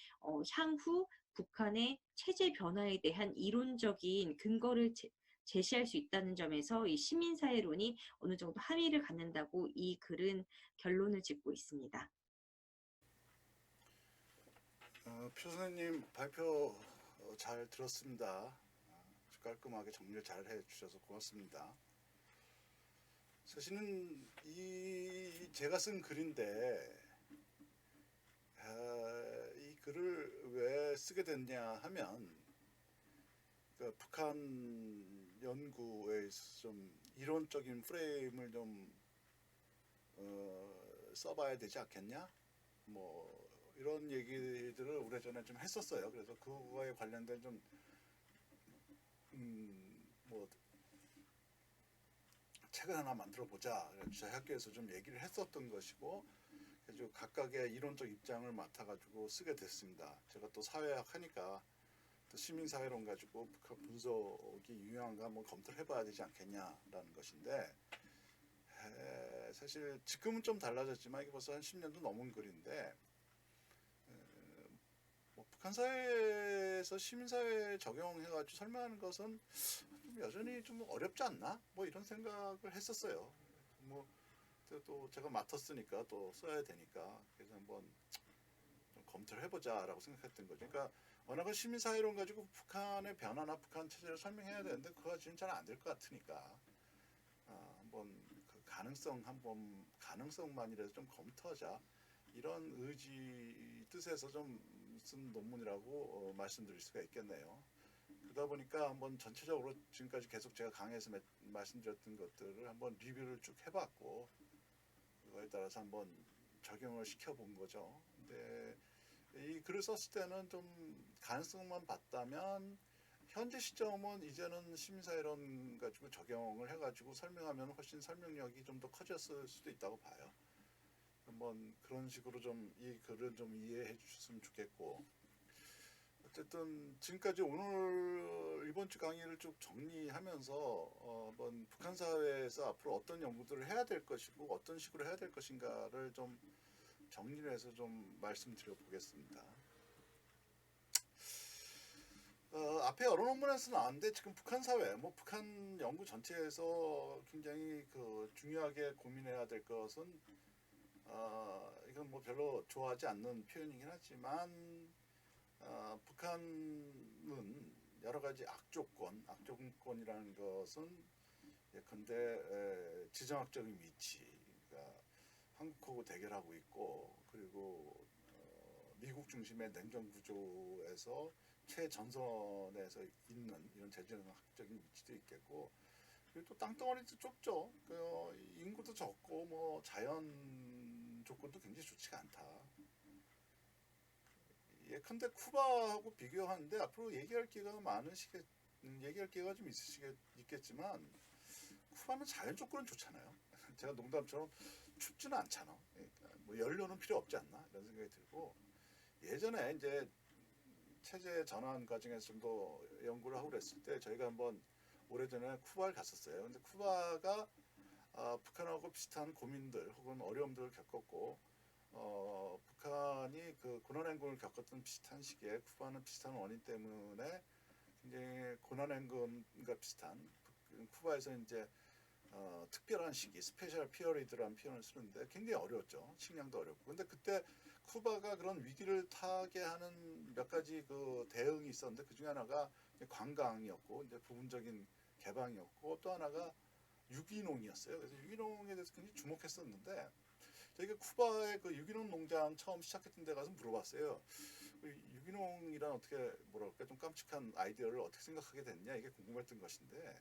향후 북한의 체제 변화에 대한 이론적인 근거를 제시할 수 있다는 점에서 이 시민사회론이 어느 정도 함의를 갖는다고 이 글은 결론을 짓고 있습니다. 표 선생님 발표 잘 들었습니다. 깔끔하게 정리를 잘 해주셔서 고맙습니다. 사실은 이 제가 쓴 글인데 이 글을 왜 쓰게 됐냐 하면 그 북한 연구에 있어서 좀 이론적인 프레임을 좀 써봐야 되지 않겠냐? 뭐 이런 얘기들을 오래전에 좀 했었어요. 그래서 그거에 관련된 좀 뭐 책을 하나 만들어 보자. 저희 학교에서 좀 얘기를 했었던 것이고, 그래서 각각의 이론적 입장을 맡아가지고 쓰게 됐습니다. 제가 또 사회학 하니까 또 시민사회론 가지고 북한 분석이 유용한가 한번 검토를 해봐야 되지 않겠냐라는 것인데, 사실 지금은 좀 달라졌지만 이게 벌써 한 10년도 넘은 글인데, 뭐 북한 사회에서 시민사회에 적용해가지고 설명하는 것은 좀 여전히 좀 어렵지 않나? 뭐 이런 생각을 했었어요. 뭐 또 제가 맡았으니까 또 써야 되니까 그래서 한번 좀 검토를 해보자라고 생각했던 거죠. 그러니까 워낙은 시민사회론 가지고 북한의 변화나 북한 체제를 설명해야 되는데 그거 지금 잘 안 될 것 같으니까 한번 그 가능성만이라도 좀 검토하자 이런 의지 뜻에서 좀 쓴 논문이라고 말씀드릴 수가 있겠네요. 그러다 보니까 한번 전체적으로 지금까지 계속 제가 강의에서 말씀드렸던 것들을 한번 리뷰를 쭉 해봤고 그거에 따라서 한번 적용을 시켜본 거죠. 근데 이 글을 썼을 때는 좀 가능성만 봤다면 현재 시점은 이제는 시민사회론 가지고 적용을 해가지고 설명하면 훨씬 설명력이 좀 더 커졌을 수도 있다고 봐요. 한번 그런 식으로 좀 이 글을 좀 이해해 주셨으면 좋겠고, 어쨌든 지금까지 오늘 이번 주 강의를 쭉 정리하면서 한번 북한 사회에서 앞으로 어떤 연구들을 해야 될 것이고 어떤 식으로 해야 될 것인가를 좀 정리를 해서 좀 말씀드려 보겠습니다. 앞에 여러 논문에서 나왔는데 지금 북한 사회, 뭐 북한 연구 전체에서 굉장히 그 중요하게 고민해야 될 것은 이건 뭐 별로 좋아하지 않는 표현이긴 하지만 북한은 여러 가지 악조건이라는 것은 예컨대 지정학적인 위치, 그러니까 한국하고 대결하고 있고, 그리고 미국 중심의 냉전 구조에서 최전선에서 있는 이런 재정학적인 위치도 있겠고, 그리고 또 땅덩어리도 좁죠. 인구도 적고 뭐 자연 조건도 굉장히 좋지가 않다. 예컨대 쿠바하고 비교하는데 앞으로 얘기할 기회가 좀 있겠지만 쿠바는 자연 조건은 좋잖아요. 제가 농담처럼 춥지는 않잖아. 그러니까 뭐 연료는 필요 없지 않나 이런 생각이 들고, 예전에 이제 체제 전환 과정에서 좀 더 연구를 하고 그랬을 때 저희가 한번 오래전에 쿠바를 갔었어요. 근데 쿠바가 북한하고 비슷한 고민들 혹은 어려움들을 겪었고, 북한이 그 고난행군을 겪었던 비슷한 시기에 쿠바는 비슷한 원인 때문에 굉장히 고난행군과 비슷한 쿠바에서 이제 특별한 시기, 스페셜 피어리드라는 표현을 쓰는데 굉장히 어려웠죠. 식량도 어렵고. 근데 그때 쿠바가 그런 위기를 타게 하는 몇 가지 그 대응이 있었는데 그 중에 하나가 관광이었고, 이제 부분적인 개방이었고, 또 하나가 유기농이었어요. 그래서 유기농에 대해서 굉장히 주목했었는데 저희가 쿠바의 그 유기농 농장 처음 시작했던 데 가서 물어봤어요. 유기농이란 어떻게 뭐랄까 좀 깜찍한 아이디어를 어떻게 생각하게 됐냐 이게 궁금했던 것인데,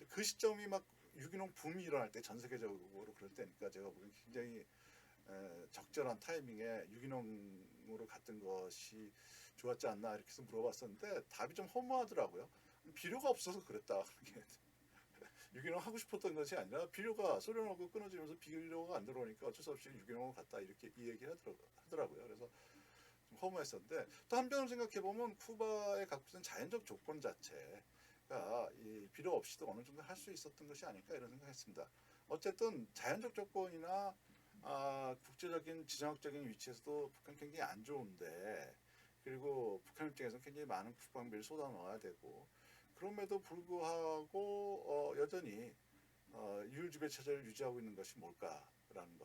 그 시점이 막 유기농 붐이 일어날 때 전 세계적으로 그럴 때니까 제가 보기엔 굉장히 적절한 타이밍에 유기농으로 갔던 것이 좋았지 않나 이렇게 해서 물어봤었는데 답이 좀 허무하더라고요. 비료가 없어서 그랬다. 유기농 하고 싶었던 것이 아니라 비료가 소련하고 끊어지면서 비료가 안 들어오니까 어쩔 수 없이 유기농으로 갔다 이렇게 이 얘기를 하더라고요. 그래서 좀 허무했었는데 또 한편으로 생각해 보면 쿠바의 갖고 있는 자연적 조건 자체가 이 비료 없이도 어느 정도 할 수 있었던 것이 아닐까 이런 생각했습니다. 어쨌든 자연적 조건이나 국제적인 지정학적인 위치에서도 북한 굉장히 안 좋은데, 그리고 북한 입장에서는 굉장히 많은 국방비를 쏟아 넣어야 되고, 그럼에도 불구하고 여전히 유일지배 체제를 유지하고 있는 것이 뭘까라는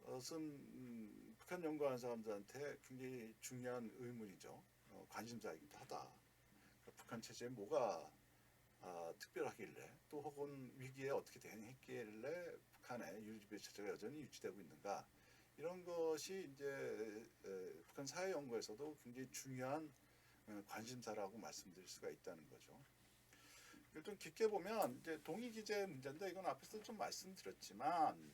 것은 북한 연구하는 사람들한테 굉장히 중요한 의문이죠. 관심사이기도 하다. 그러니까 북한 체제에 뭐가 특별하길래 또 혹은 위기에 어떻게 대응했길래 북한의 유지배 체제가 여전히 유지되고 있는가 이런 것이 이제 북한 사회 연구에서도 굉장히 중요한 관심사라고 말씀드릴 수가 있다는 거죠. 좀 깊게 보면 이제 동의 기제 문제인데 이건 앞에서 좀 말씀드렸지만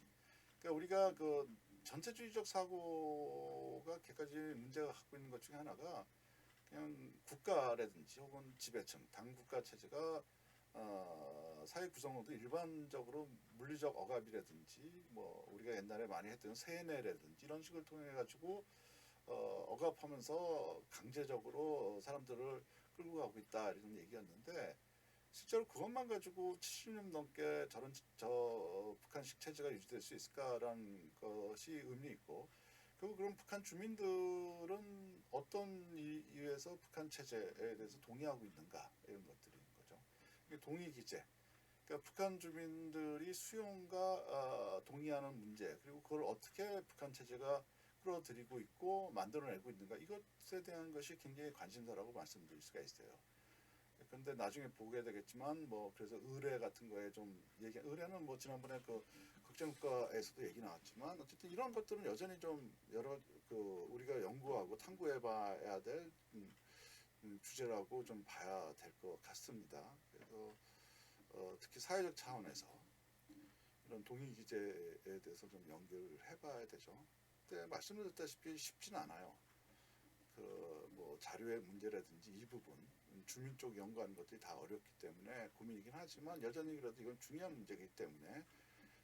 그러니까 우리가 그 전체주의적 사고가 개가지 문제가 갖고 있는 것 중에 하나가 그냥 국가라든지 혹은 지배층, 당국가 체제가 사회 구성원도 일반적으로 물리적 억압이라든지 뭐 우리가 옛날에 많이 했던 세뇌라든지 이런 식을 통해 가지고 억압하면서 강제적으로 사람들을 끌고 가고 있다 이런 얘기였는데 실제로 그것만 가지고 70년 넘게 북한식 체제가 유지될 수 있을까라는 것이 의미 있고 그리고 그럼 북한 주민들은 어떤 이유에서 북한 체제에 대해서 동의하고 있는가 이런 것들인 거죠. 동의 기제. 그러니까 북한 주민들이 수용과 동의하는 문제 그리고 그걸 어떻게 북한 체제가 끌어들이고 있고 만들어내고 있는가 이것에 대한 것이 굉장히 관심사라고 말씀드릴 수가 있어요. 그런데 나중에 보게 되겠지만 뭐 그래서 의뢰 같은 거에 좀 의뢰는 뭐 지난번에 그 국제국가에서도 얘기 나왔지만 어쨌든 이런 것들은 여전히 좀 여러 우리가 연구하고 탐구해봐야 될 주제라고 좀 봐야 될 것 같습니다. 그래서 특히 사회적 차원에서 이런 동의 기제에 대해서 좀 연결을 해봐야 되죠. 근데 말씀드렸다시피 쉽지는 않아요. 뭐 자료의 문제라든지 이 부분 주민 쪽 연구하는 것들이 다 어렵기 때문에 고민이긴 하지만 여전히 그래도 이건 중요한 문제이기 때문에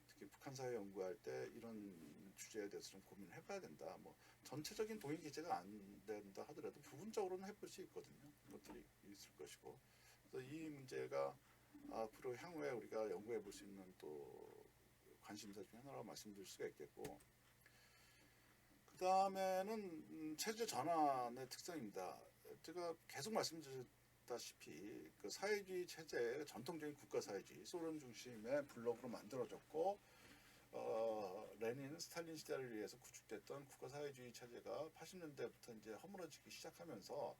특히 북한 사회 연구할 때 이런 주제에 대해서 좀 고민을 해봐야 된다. 뭐 전체적인 동의 기제가 안 된다 하더라도 부분적으로는 해볼 수 있거든요. 그것들이 있을 것이고 그래서 이 문제가 앞으로 향후에 우리가 연구해 볼 수 있는 또 관심사 중에 하나라고 말씀드릴 수가 있겠고 그 다음에는 체제 전환의 특성입니다. 제가 계속 말씀드렸다시피 그 사회주의 체제, 전통적인 국가 사회주의, 소련 중심의 블록으로 만들어졌고 레닌, 스탈린 시대를 위해서 구축됐던 국가 사회주의 체제가 80년대부터 이제 허물어지기 시작하면서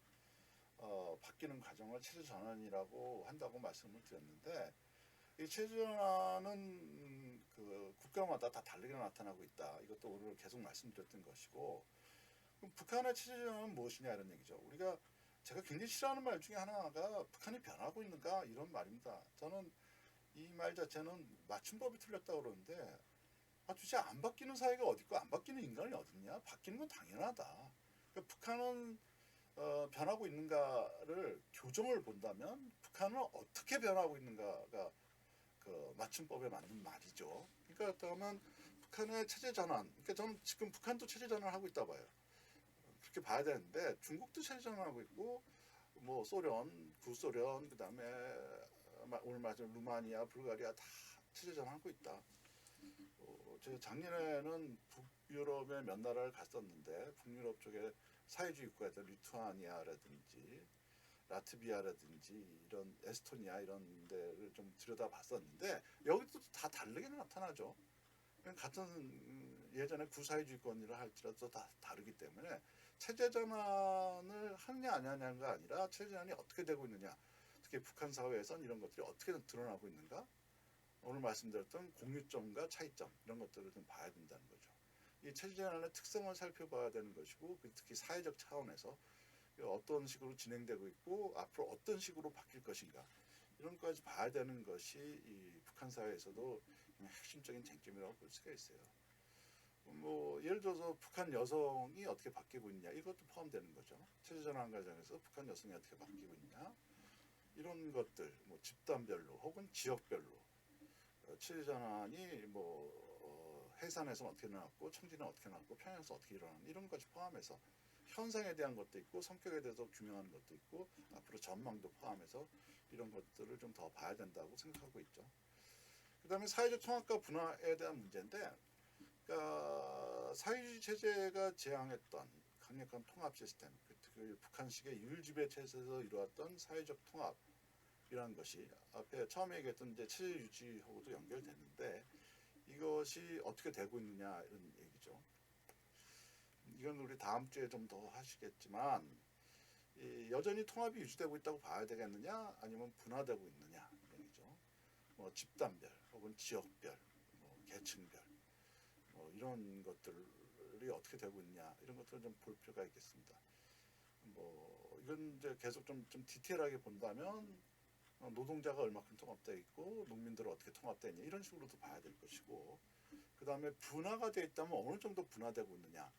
바뀌는 과정을 체제 전환이라고 한다고 말씀을 드렸는데 이 체제 전환은 그 국가마다 다 다르게 나타나고 있다. 이것도 오늘 계속 말씀드렸던 것이고 그럼 북한의 체제 전환은 무엇이냐 이런 얘기죠. 제가 굉장히 싫어하는 말 중에 하나가 북한이 변하고 있는가 이런 말입니다. 저는 이 말 자체는 맞춤법이 틀렸다고 그러는데 도대체 안 바뀌는 사회가 어디 있고 안 바뀌는 인간이 어딨냐? 바뀌는 건 당연하다. 그러니까 북한은 변하고 있는가를 교정을 본다면 북한은 어떻게 변하고 있는가가 그 맞춤법에 맞는 말이죠. 그러니까 그러면 북한의 체제 전환, 그러니까 저는 지금 북한도 체제 전환을 하고 있다 봐요. 그렇게 봐야 되는데 중국도 체제 전환하고 있고 뭐 소련, 구소련, 그다음에 오늘 말씀 루마니아, 불가리아 다 체제 전환하고 있다. 제가 작년에는 북유럽의 몇 나라를 갔었는데 북유럽 쪽에 사회주의 국가들 리투아니아라든지 라트비아라든지 이런 에스토니아 이런 데를 좀 들여다봤었는데 여기도 다 다르게 나타나죠. 같은 예전에 구사회주의권이라 할지라도 다 다르기 때문에 체제 전환을 하느냐 안 하느냐가 아니라 체제 전환이 어떻게 되고 있느냐 특히 북한 사회에선 이런 것들이 어떻게 드러나고 있는가 오늘 말씀드렸던 공유점과 차이점 이런 것들을 좀 봐야 된다는 거죠. 이 체제 전환의 특성을 살펴봐야 되는 것이고 특히 사회적 차원에서 어떤 식으로 진행되고 있고 앞으로 어떤 식으로 바뀔 것인가 이런 것까지 봐야 되는 것이 이 북한 사회에서도 핵심적인 쟁점이라고 볼 수가 있어요. 뭐 예를 들어서 북한 여성이 어떻게 바뀌고 있냐 이것도 포함되는 거죠. 체제 전환 과정에서 북한 여성이 어떻게 바뀌고 있냐 이런 것들 뭐 집단별로 혹은 지역별로 체제 전환이 뭐 해산에서 어떻게 일어났고 청진은 어떻게 일어났고 평양에서 어떻게 일어났고 이런 것까지 포함해서 현상에 대한 것도 있고 성격에 대해서 규명하는 것도 있고 앞으로 전망도 포함해서 이런 것들을 좀 더 봐야 된다고 생각하고 있죠. 그 다음에 사회적 통합과 분화에 대한 문제인데 그러니까 사회주의 체제가 지향했던 강력한 통합 시스템 그 북한식의 율지배 체제에서 이루었던 사회적 통합이라는 것이 앞에 처음에 얘기했던 이제 체제 유지하고도 연결되는데 이것이 어떻게 되고 있느냐 이런 얘기죠. 이건 우리 다음 주에 좀 더 하시겠지만 여전히 통합이 유지되고 있다고 봐야 되겠느냐 아니면 분화되고 있느냐 뭐 집단별 혹은 지역별, 뭐 계층별, 뭐 이런 것들이 어떻게 되고 있냐 이런 것들을 좀 볼 필요가 있겠습니다. 뭐 이건 이제 계속 좀 디테일하게 본다면 노동자가 얼마큼 통합되어 있고 농민들은 어떻게 통합되어 있냐 이런 식으로도 봐야 될 것이고, 그 다음에 분화가 되어 있다면 어느 정도 분화되고 있느냐,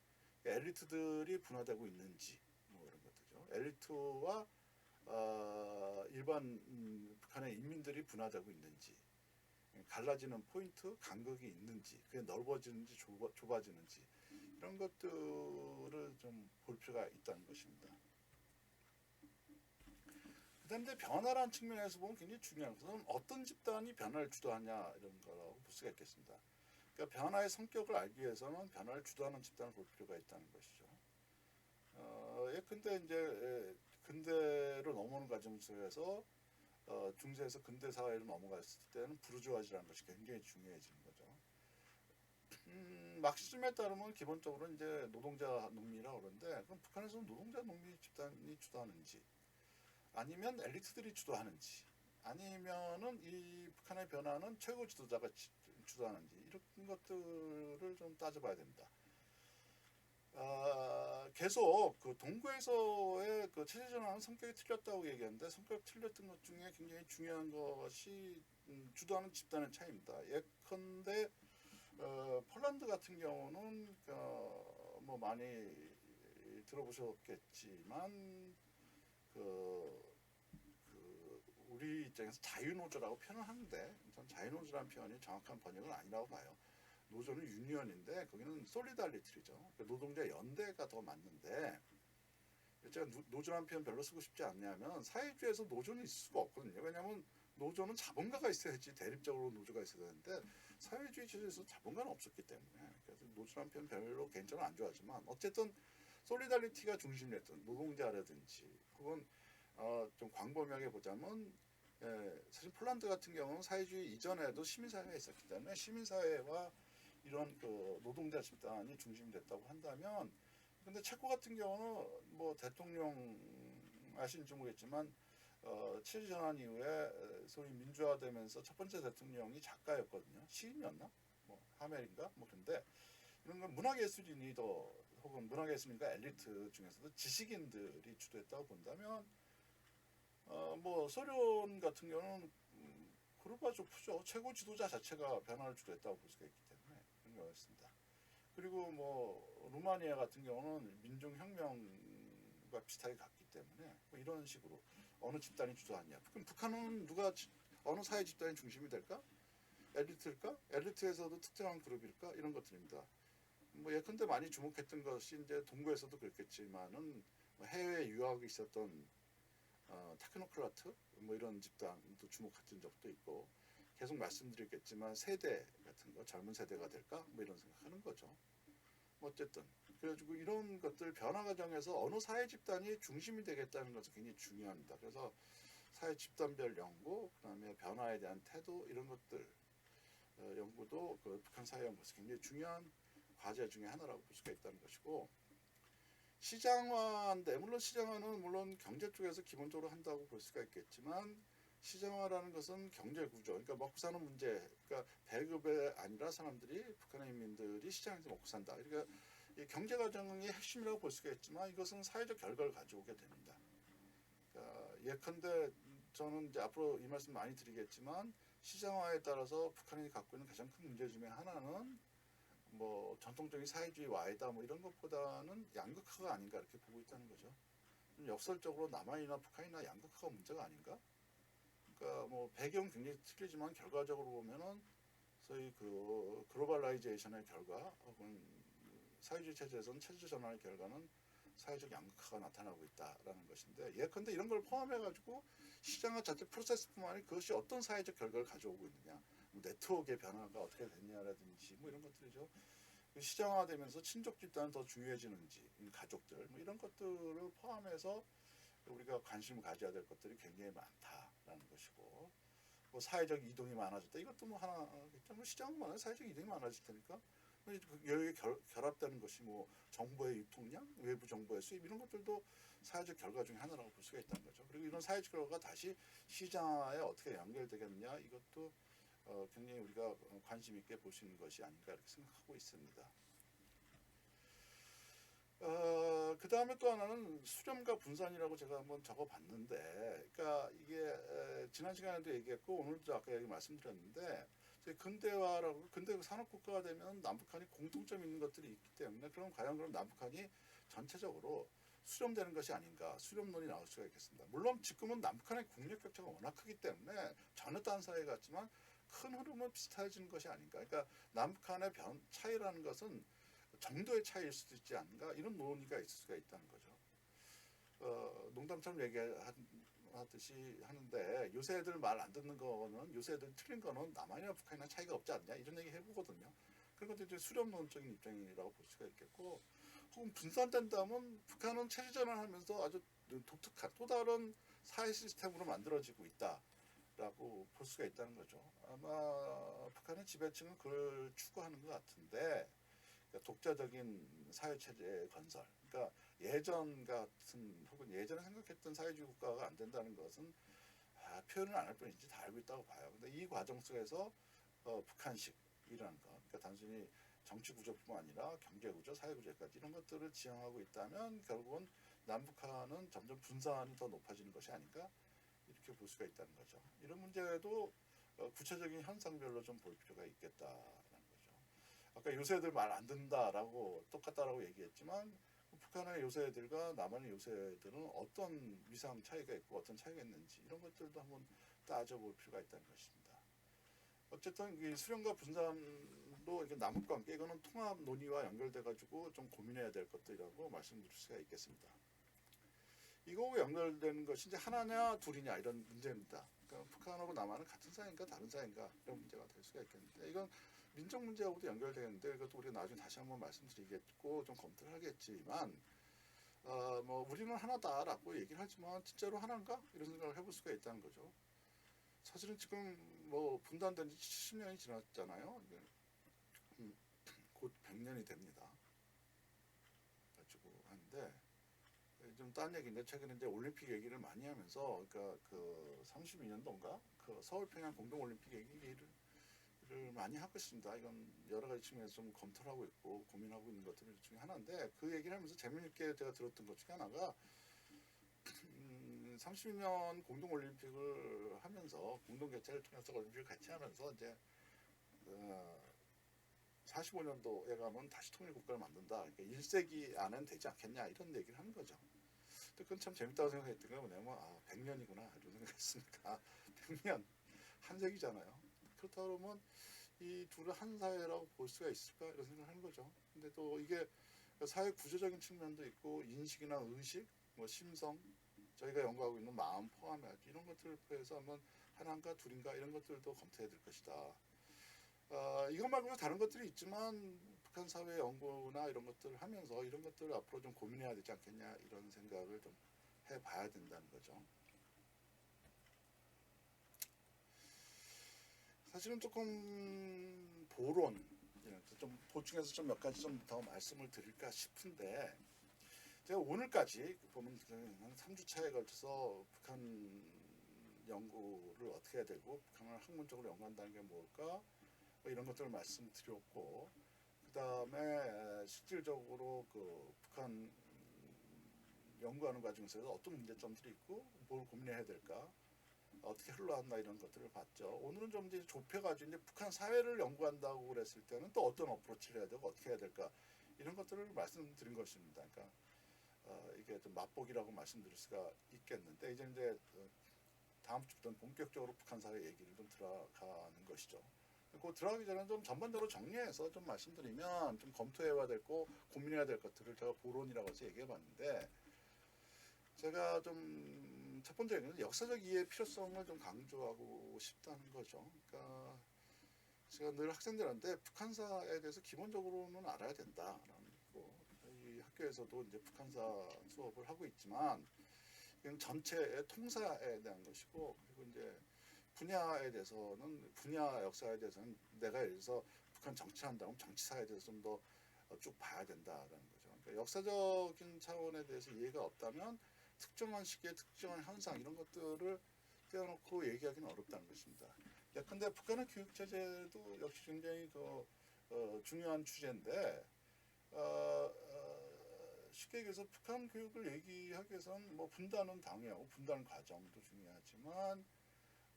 엘리트들이 분화되고 있는지 뭐 이런 것들죠. 엘리트와 일반 북한의 인민들이 분화되고 있는지, 갈라지는 포인트, 간극이 있는지, 그게 넓어지는지 좁아지는지 이런 것들을 좀 볼 필요가 있다는 것입니다. 그런데 변화라는 측면에서 보면 굉장히 중요한 것은 어떤 집단이 변화를 주도하냐 이런 거라고 볼 수가 있겠습니다. 그러니까 변화의 성격을 알기 위해서는 변화를 주도하는 집단을 볼 필요가 있다는 것이죠. 예컨대 이제 근대로 넘어오는 과정 속에서 중세에서 근대 사회로 넘어갔을 때는 부르주아지라는 것이 굉장히 중요해지는 거죠. 막시즘에 따르면 기본적으로 이제 노동자 농민이라고 그러는데, 그럼 북한에서는 노동자 농민 집단이 주도하는지, 아니면 엘리트들이 주도하는지, 아니면은 이 북한의 변화는 최고 지도자가 주도하는지, 이런 것들을 좀 따져봐야 됩니다. 계속 그 동구에서의 그 체제 전환은 성격이 틀렸다고 얘기하는데, 성격이 틀렸던 것 중에 굉장히 중요한 것이 주도하는 집단의 차이입니다. 예컨대 폴란드 같은 경우는 뭐 많이 들어보셨겠지만 우리 입장에서 자유노조라고 표현을 하는데, 전 자유노조라는 표현이 정확한 번역은 아니라고 봐요. 노조는 유니언인데 거기는 솔리달리티죠. 노동자 연대가 더 맞는데, 제가 노조라는 표현 별로 쓰고 싶지 않냐면 사회주의에서 노조는 있을 수가 없거든요. 왜냐하면 노조는 자본가가 있어야지 대립적으로 노조가 있어야 되는데 사회주의 체제에서 자본가는 없었기 때문에, 그래서 노조라는 표현 별로 개인적으로 안 좋아하지만 어쨌든 솔리달리티가 중심이었던 노동자라든지 혹은 좀 광범위하게 보자면 사실 폴란드 같은 경우는 사회주의 이전에도 시민사회가 있었기 때문에 시민사회와 이런 그 노동자 집단이 중심이 됐다고 한다면, 근데 체코 같은 경우는 뭐 대통령 아시는지 모르겠지만 체제 전환 이후에 소위 민주화되면서 첫 번째 대통령이 작가였거든요. 시인이었나? 뭐 하멜인가? 뭐 그런데 이런 건 문화예술인이 더 혹은 문화예술인과 엘리트 중에서도 지식인들이 주도했다고 본다면 뭐 소련 같은 경우는 고르바초프죠. 최고 지도자 자체가 변화를 주도했다고 볼 수가 있기 때문에 그런 거였습니다. 그리고 뭐 루마니아 같은 경우는 민중혁명과 비슷하게 갔기 때문에 뭐 이런 식으로 어느 집단이 주도하냐. 그럼 북한은 어느 사회 집단이 중심이 될까? 엘리트일까? 엘리트에서도 특정한 그룹일까? 이런 것들입니다. 뭐 예컨대 많이 주목했던 것이 이제 동구에서도 그렇겠지만은 해외 유학이 있었던 테크노크라트 뭐 이런 집단도 주목했던 적도 있고, 계속 말씀드리겠지만 세대 같은 거 젊은 세대가 될까? 뭐 이런 생각하는 거죠. 어쨌든 그래가지고 이런 것들 변화 과정에서 어느 사회 집단이 중심이 되겠다는 것은 굉장히 중요합니다. 그래서 사회 집단별 연구, 그다음에 변화에 대한 태도 이런 것들 연구도 그 북한 사회 연구에서 굉장히 중요한 과제 중에 하나라고 볼 수가 있다는 것이고, 시장화인데 물론 시장화는 물론 경제 쪽에서 기본적으로 한다고 볼 수가 있겠지만, 시장화라는 것은 경제 구조, 그러니까 먹고 사는 문제, 그러니까 배급이 아니라 사람들이 북한의 인민들이 시장에서 먹고 산다. 그러니까 이 경제 과정의 핵심이라고 볼 수가 있지만 이것은 사회적 결과를 가져오게 됩니다. 그러니까 예컨대 저는 이제 앞으로 이 말씀 많이 드리겠지만 시장화에 따라서 북한이 갖고 있는 가장 큰 문제 중에 하나는 뭐 전통적인 사회주의 와해다 뭐 이런 것보다는 양극화가 아닌가 이렇게 보고 있다는 거죠. 역설적으로 남한이나 북한이나 양극화가 문제가 아닌가? 그러니까 뭐 배경 굉장히 틀리지만 결과적으로 보면은 소위 그 글로벌라이제이션의 결과 혹은 사회주의 체제에서는 체제 전환의 결과는 사회적 양극화가 나타나고 있다라는 것인데, 예컨대 이런 걸 포함해가지고 시장화 자체 프로세스뿐만 아니라 그것이 어떤 사회적 결과를 가져오고 있느냐, 뭐 네트워크의 변화가 어떻게 됐냐라든지 뭐 이런 것들이죠. 시장화되면서 친족 집단은 더 중요해지는지, 가족들 뭐 이런 것들을 포함해서 우리가 관심을 가져야 될 것들이 굉장히 많다라는 것이고, 뭐 사회적 이동이 많아졌다. 이것도 뭐 하나겠죠. 뭐 시장은 많아요. 사회적 이동이 많아질 테니까. 여기에 결합되는 것이 뭐 정보의 유통량, 외부 정보의 수입 이런 것들도 사회적 결과 중에 하나라고 볼 수가 있다는 거죠. 그리고 이런 사회적 결과가 다시 시장에 어떻게 연결되겠느냐, 이것도 굉장히 우리가 관심 있게 보시는 것이 아닌가 이렇게 생각하고 있습니다. 그 다음에 또 하나는 수렴과 분산이라고 제가 한번 적어봤는데, 그러니까 이게 지난 시간에도 얘기했고 오늘도 아까 얘기 말씀드렸는데, 근대화라고 근대 산업국가가 되면 남북한이 공통점 있는 것들이 있기 때문에 과연 그럼 남북한이 전체적으로 수렴되는 것이 아닌가, 수렴론이 나올 수가 있겠습니다. 물론 지금은 남북한의 국력 격차가 워낙 크기 때문에 전혀 다른 사회 같지만 큰 흐름은 비슷해지는 것이 아닌가. 그러니까 남북한의 차이라는 것은 정도의 차이일 수도 있지 않는가, 이런 논의가 있을 수가 있다는 거죠. 농담처럼 얘기하듯이 하는데, 요새 애들 말 안 듣는 거는, 요새 애들 틀린 거는 남한이나 북한이나 차이가 없지 않냐, 이런 얘기 해보거든요. 그런 것도 이제 수렴론적인 입장이라고 볼 수가 있겠고, 혹은 분산된다면 북한은 체제전환하면서 아주 독특한 또 다른 사회 시스템으로 만들어지고 있다라고 볼 수가 있다는 거죠. 아마 북한의 지배층은 그걸 추구하는 것 같은데, 독자적인 사회체제의 건설, 그러니까 예전 같은 혹은 예전에 생각했던 사회주의 국가가 안 된다는 것은 표현을 안 할 뿐이지 다 알고 있다고 봐요. 근데 이 과정 속에서 북한식이라는 것, 그러니까 단순히 정치 구조뿐만 아니라 경제 구조, 사회 구조까지 이런 것들을 지향하고 있다면 결국은 남북한은 점점 분산이 더 높아지는 것이 아닌가, 이렇게 볼 수가 있다는 거죠. 이런 문제도 구체적인 현상별로 좀 볼 필요가 있겠다. 아까 요새 애들 말 안 듣는다라고 똑같다라고 얘기했지만, 북한의 요새 애들과 남한의 요새 애들은 어떤 위상 차이가 있고 어떤 차이가 있는지 이런 것들도 한번 따져볼 필요가 있다는 것입니다. 어쨌든 이 수렴과 분산도 이게 남북 관계, 이거는 통합 논의와 연결돼 가지고 좀 고민해야 될 것들이라고 말씀드릴 수가 있겠습니다. 이거하고 연결되는 것이 이제 하나냐 둘이냐 이런 문제입니다. 그러니까 북한하고 남한은 같은 사이인가 다른 사이인가 이런 문제가 될 수가 있겠는데, 이건 민족 문제하고도 연결되는데 이것도 우리가 나중에 다시 한번 말씀드리겠고 좀 검토를 하겠지만, 뭐 우리는 하나다라고 얘기를 하지만 진짜로 하나인가 이런 생각을 해볼 수가 있다는 거죠. 사실은 지금 뭐 분단된 지 70년이 지났잖아요. 곧 100년이 됩니다. 가지고 하는데 좀 딴 얘기인데, 최근에 이제 올림픽 얘기를 많이 하면서, 그러니까 그 32년도인가 그 서울 평양 공동 올림픽 얘기를 많이 하고 있습니다. 이건 여러 가지 측면에서 좀 검토를 하고 있고 고민하고 있는 것들 중에 하나인데, 그 얘기를 하면서 재미있게 제가 들었던 것 중에 하나가 32년 공동 올림픽을 하면서 공동 개최를 통해서 올림픽을 같이 하면서 이제 45년도에 가면 다시 통일국가를 만든다. 그러니까 1세기 안엔 되지 않겠냐 이런 얘기를 하는 거죠. 근데 그건 참 재밌다고 생각했던 게 뭐냐면 100년이구나 이런 생각했으니까 100년 한 세기잖아요. 그렇다 그러면 이 둘을 한 사회라고 볼 수가 있을까 이런 생각을 하는 거죠. 근데 또 이게 사회 구조적인 측면도 있고 인식이나 의식, 뭐 심성, 저희가 연구하고 있는 마음 포함해서 이런 것들을 포함해서 한번 하나인가 둘인가 이런 것들도 검토해야 될 것이다. 이것 말고도 다른 것들이 있지만 북한 사회 연구나 이런 것들을 하면서 이런 것들을 앞으로 좀 고민해야 되지 않겠냐 이런 생각을 좀 해봐야 된다는 거죠. 사실은 조금 보론, 좀 보충해서 좀 몇 가지 좀 더 말씀을 드릴까 싶은데, 제가 오늘까지 보면 한 3주차에 걸쳐서 북한 연구를 어떻게 해야 되고 북한을 학문적으로 연구한다는 게 뭘까, 뭐 이런 것들을 말씀드렸고, 그 다음에 실질적으로 그 북한 연구하는 과정에서 어떤 문제점들이 있고 뭘 고민해야 될까, 어떻게 흘러왔나 이런 것들을 봤죠. 오늘은 좀 이제 좁혀가지고 이제 북한 사회를 연구한다고 그랬을 때는 또 어떤 어프로치를 해야 되고 어떻게 해야 될까 이런 것들을 말씀드린 것입니다. 그러니까 이게 좀 맛보기라고 말씀드릴 수가 있겠는데, 이제 다음 주부터는 본격적으로 북한 사회 얘기를 좀 들어가는 것이죠. 그 들어가기 전에 좀 전반적으로 정리해서 좀 말씀드리면, 좀 검토해야 될 거, 고민해야 될 것들을 제가 보론이라고 해서 얘기해봤는데, 제가 좀 첫 번째 얘기는 역사적 이해의 필요성을 좀 강조하고 싶다는 거죠. 그러니까 제가 늘 학생들한테 북한사에 대해서 기본적으로는 알아야 된다라는 거. 이 학교에서도 이제 북한사 수업을 하고 있지만 이건 전체의 통사에 대한 것이고, 그리고 이제 분야에 대해서는 분야 역사에 대해서는 내가 예를 들어서 북한 정치한다면 정치사에 대해서 좀 더 쭉 봐야 된다라는 거죠. 그러니까 역사적인 차원에 대해서 이해가 없다면 특정한 시기에 특정한 현상 이런 것들을 떼어놓고 얘기하기는 어렵다는 것입니다. 예컨대 북한의 교육 체제도 역시 굉장히 중요한 주제인데 쉽게 얘기해서 북한 교육을 얘기하기 위해서는 뭐 분단은 당연하고 분단 과정도 중요하지만